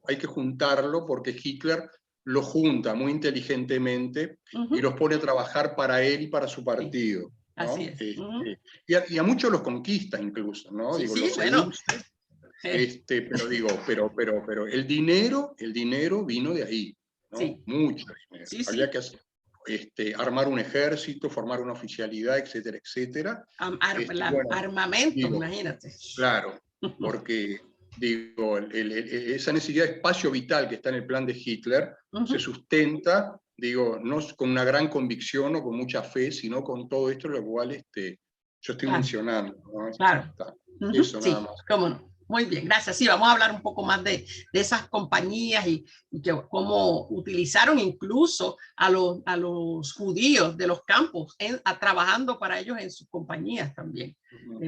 Hay que juntarlo porque Hitler lo junta muy inteligentemente y los pone a trabajar para él y para su partido. ¿no? Así es. Y a muchos los conquista incluso, ¿no? Sí, digo, sí, los seduce, pero digo, pero el dinero vino de ahí, ¿no? Sí. Mucho dinero. Sí, Había que hacer, armar un ejército, formar una oficialidad, etcétera, etcétera. Armamento, imagínate. Claro, porque digo, esa necesidad de espacio vital que está en el plan de Hitler se sustenta, digo, no con una gran convicción o con mucha fe, sino con todo esto, lo cual yo estoy mencionando. ¿no? Claro. Eso sí, nada más. cómo no. Muy bien, gracias. Sí, vamos a hablar un poco más de esas compañías y cómo utilizaron incluso a los judíos de los campos trabajando para ellos en sus compañías también,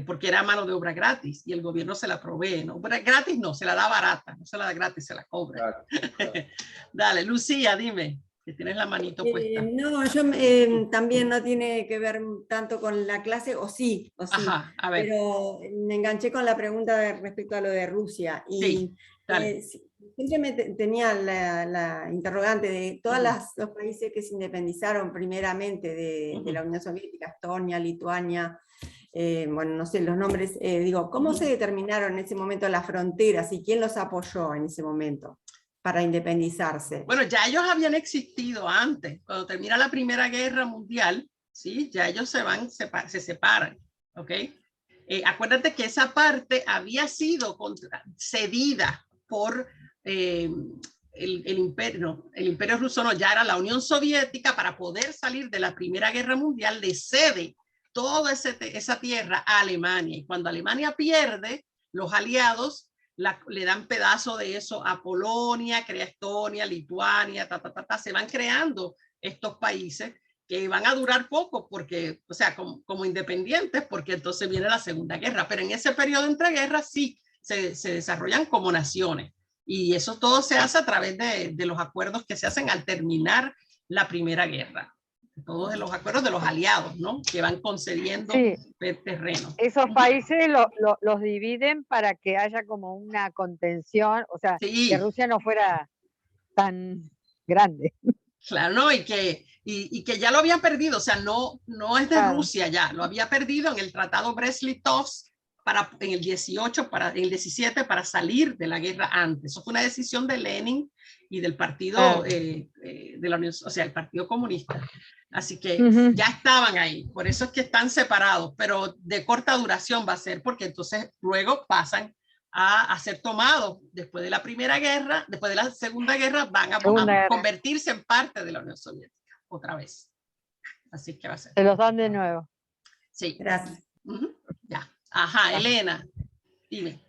porque era mano de obra gratis y el gobierno se la provee, ¿no? Gratis no, se la da barata, no se la da gratis, se la cobra. Claro. Dale, Lucía, dime, que tienes la manito puesta. No, yo también no tiene que ver tanto con la clase, o sí, Ajá, a ver. pero me enganché con la pregunta respecto a lo de Rusia. Y sí, siempre tenía la interrogante de todos los países que se independizaron primeramente de la Unión Soviética, Estonia, Lituania, bueno, no sé los nombres, digo, ¿cómo se determinaron en ese momento las fronteras y quién los apoyó en ese momento para independizarse? Bueno, ya ellos habían existido antes. Cuando termina la Primera Guerra Mundial, ¿sí? Ya ellos se separan, ¿ok? Acuérdate que esa parte había sido cedida por el imperio ruso, no, ya era la Unión Soviética. Para poder salir de la Primera Guerra Mundial, le cede toda esa tierra a Alemania. Y cuando Alemania pierde, los aliados le dan pedazo de eso a Polonia, crea Estonia, Lituania, se van creando estos países que van a durar poco porque, o sea, como independientes, porque entonces viene la Segunda Guerra, pero en ese periodo entre guerras sí se desarrollan como naciones y eso todo se hace a través de los acuerdos que se hacen al terminar la Primera Guerra. Todos los acuerdos de los aliados, ¿no? Que van concediendo terreno. Esos países los dividen para que haya como una contención, o sea, que Rusia no fuera tan grande. Claro, ¿no? Y que y que ya lo había perdido, o sea, no es de Claro. Rusia ya, lo había perdido en el Tratado Brest-Litovsk en el 18, en el 17 para salir de la guerra antes. Eso fue una decisión de Lenin y del partido, de la Unión, o sea, el Partido Comunista. Así que ya estaban ahí, por eso es que están separados, pero de corta duración va a ser, porque entonces luego pasan a ser tomados después de la Primera Guerra, después de la Segunda Guerra, van a convertirse en parte de la Unión Soviética, otra vez. Así que va a ser. Se los dan de nuevo. Sí. Gracias. Ya. Ajá, Elena, dime.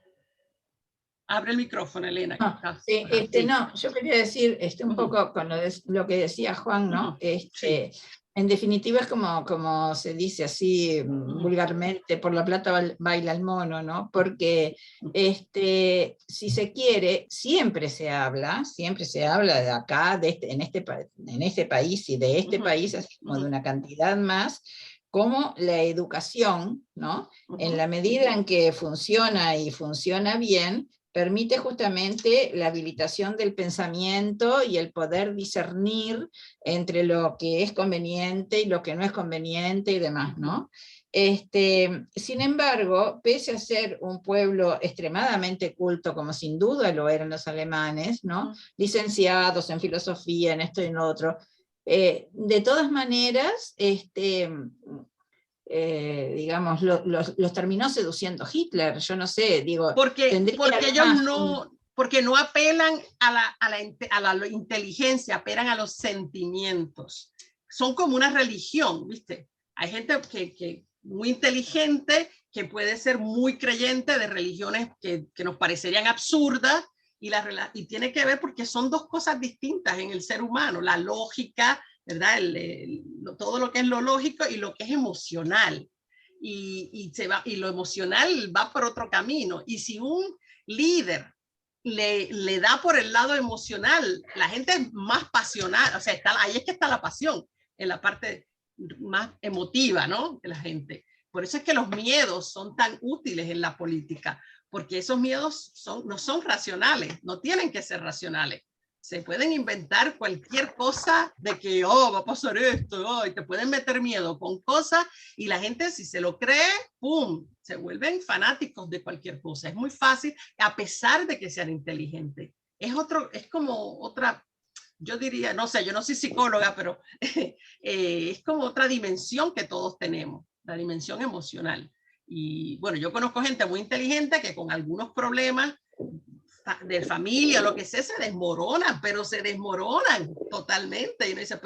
Abre el micrófono, Elena. Sí, no, yo quería decir un poco con lo que decía Juan, ¿no? Sí. En definitiva es como se dice así vulgarmente, por la plata baila el mono, ¿no? Porque si se quiere, siempre se habla de acá, en este país y de este país, así como de una cantidad más, como la educación, ¿no? En la medida en que funciona y funciona bien, permite justamente la habilitación del pensamiento y el poder discernir entre lo que es conveniente y lo que no es conveniente y demás, ¿no? Sin embargo, pese a ser un pueblo extremadamente culto, como sin duda lo eran los alemanes, ¿no? Licenciados en filosofía, en esto y en lo otro, de todas maneras, digamos, los terminó seduciendo Hitler, yo no sé, digo... Porque ellos porque no apelan a la inteligencia, apelan a los sentimientos. Son como una religión, ¿viste? Hay gente que muy inteligente, que puede ser muy creyente de religiones que nos parecerían absurdas, y tiene que ver porque son dos cosas distintas en el ser humano, la lógica, ¿verdad? Todo lo que es lo lógico y lo que es emocional. Y lo emocional va por otro camino. Y si un líder le da por el lado emocional, la gente es más pasional, o sea, ahí es que está la pasión, en la parte más emotiva, ¿no? De la gente. Por eso es que los miedos son tan útiles en la política, porque esos miedos no son racionales, no tienen que ser racionales. Se pueden inventar cualquier cosa de que, va a pasar esto, y te pueden meter miedo con cosas, y la gente, si se lo cree, ¡pum!, se vuelven fanáticos de cualquier cosa. Es muy fácil, a pesar de que sean inteligentes. Es como otra, yo diría, no sé, yo no soy psicóloga, pero es como otra dimensión que todos tenemos, la dimensión emocional. Y bueno, yo conozco gente muy inteligente que con algunos problemas de familia, lo que sea, se desmoronan, pero se desmoronan totalmente. Y uno dice,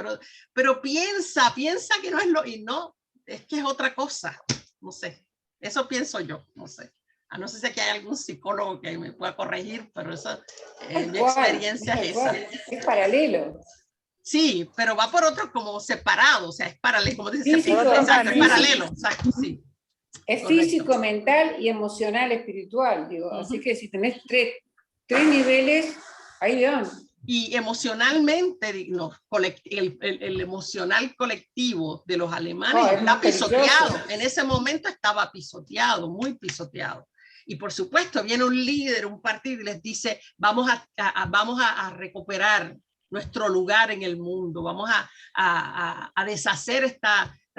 pero piensa que no es y no, es que es otra cosa. No sé, eso pienso yo, no sé. No sé si aquí hay algún psicólogo que me pueda corregir, pero eso, mi experiencia es esa. Es paralelo. Sí, pero va por otro como separado, o sea, es paralelo, como dice, físico, es paralelo, exacto, sí. Es Correcto. físico, mental y emocional, espiritual, digo. Así que si tenés tres niveles, ahí van. Y emocionalmente, el emocional colectivo de los alemanes está pisoteado. En ese momento estaba pisoteado, muy pisoteado. Y por supuesto viene un líder, un partido y les dice, vamos a recuperar nuestro lugar en el mundo, vamos a deshacer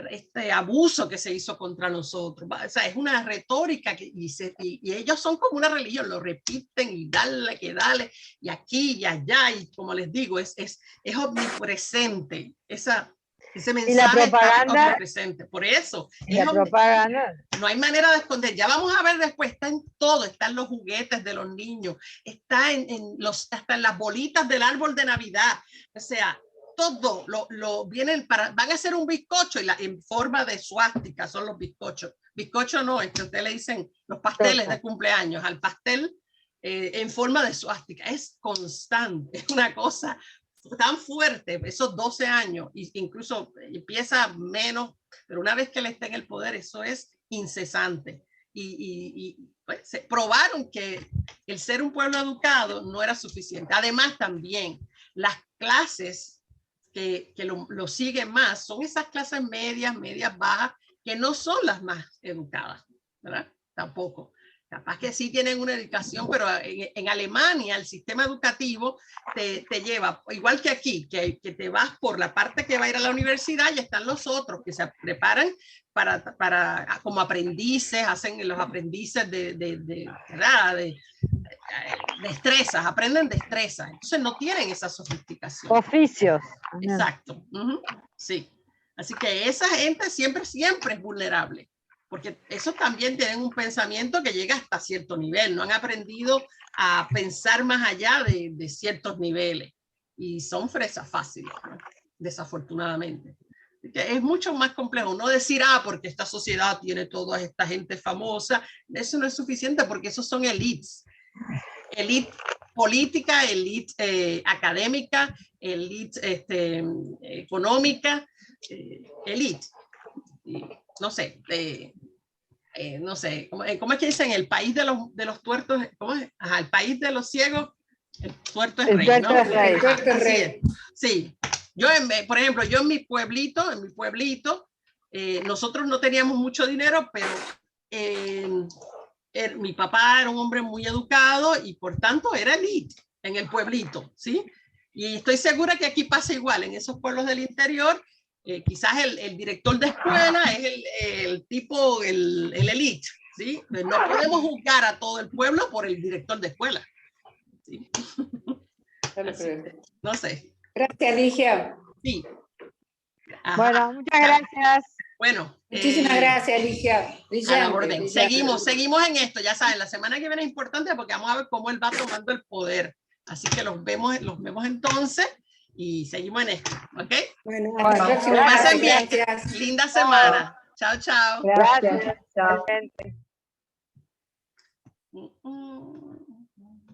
este abuso que se hizo contra nosotros. O sea, es una retórica y ellos son como una religión, lo repiten y dale, y aquí y allá, y como les digo, es omnipresente, ese mensaje y la propaganda, está omnipresente. Por eso, la propaganda. No hay manera de esconder. Ya vamos a ver después, está en todo, está en los juguetes de los niños, está hasta en las bolitas del árbol de Navidad. O sea, todo van a hacer un bizcocho en forma de suástica, son los bizcochos. Bizcocho no, es que ustedes le dicen los pasteles de cumpleaños, al pastel en forma de suástica. Es constante, es una cosa tan fuerte, esos 12 años, incluso empieza menos, pero una vez que él está en el poder, eso es incesante. Y pues, probaron que el ser un pueblo educado no era suficiente. Además, también las clases que lo siguen más son esas clases medias bajas, que no son las más educadas, ¿verdad? Tampoco. Capaz que sí tienen una educación, pero en Alemania el sistema educativo te lleva, igual que aquí, que te vas por la parte que va a ir a la universidad y están los otros que se preparan para como aprendices, hacen los aprendices de destrezas, aprenden destrezas. Entonces no tienen esa sofisticación. Oficios. Exacto. Sí. Así que esa gente siempre es vulnerable. Porque esos también tienen un pensamiento que llega hasta cierto nivel, no han aprendido a pensar más allá de ciertos niveles y son fresas fáciles, ¿no? Desafortunadamente. Es mucho más complejo, no decir, porque esta sociedad tiene toda esta gente famosa, eso no es suficiente porque esos son elites, elite política, elite académica, elite económica, elite. No sé, no sé, ¿cómo es que dicen? El país de los tuertos, ¿cómo es? Ajá, el país de los ciegos, el tuerto es rey, ¿no? El tuerto es rey. Sí, yo, por ejemplo, yo en mi pueblito, nosotros no teníamos mucho dinero, pero mi papá era un hombre muy educado y por tanto era elite en el pueblito, ¿sí? Y estoy segura que aquí pasa igual, en esos pueblos del interior. Quizás el director de escuela es el tipo, el elite, ¿sí? No podemos juzgar a todo el pueblo por el director de escuela. ¿Sí? No sé. Gracias, Ligia. Sí. Ajá. Bueno, muchas gracias. Bueno. Muchísimas gracias, Ligia. A la orden. Seguimos en esto, ya saben, la semana que viene es importante porque vamos a ver cómo él va tomando el poder. Así que los vemos entonces. Y seguimos en esto, ¿ok? Bueno, Bueno, hasta la próxima. Pasen bien. Gracias. Linda semana. Chao, chao. Gracias. Chao.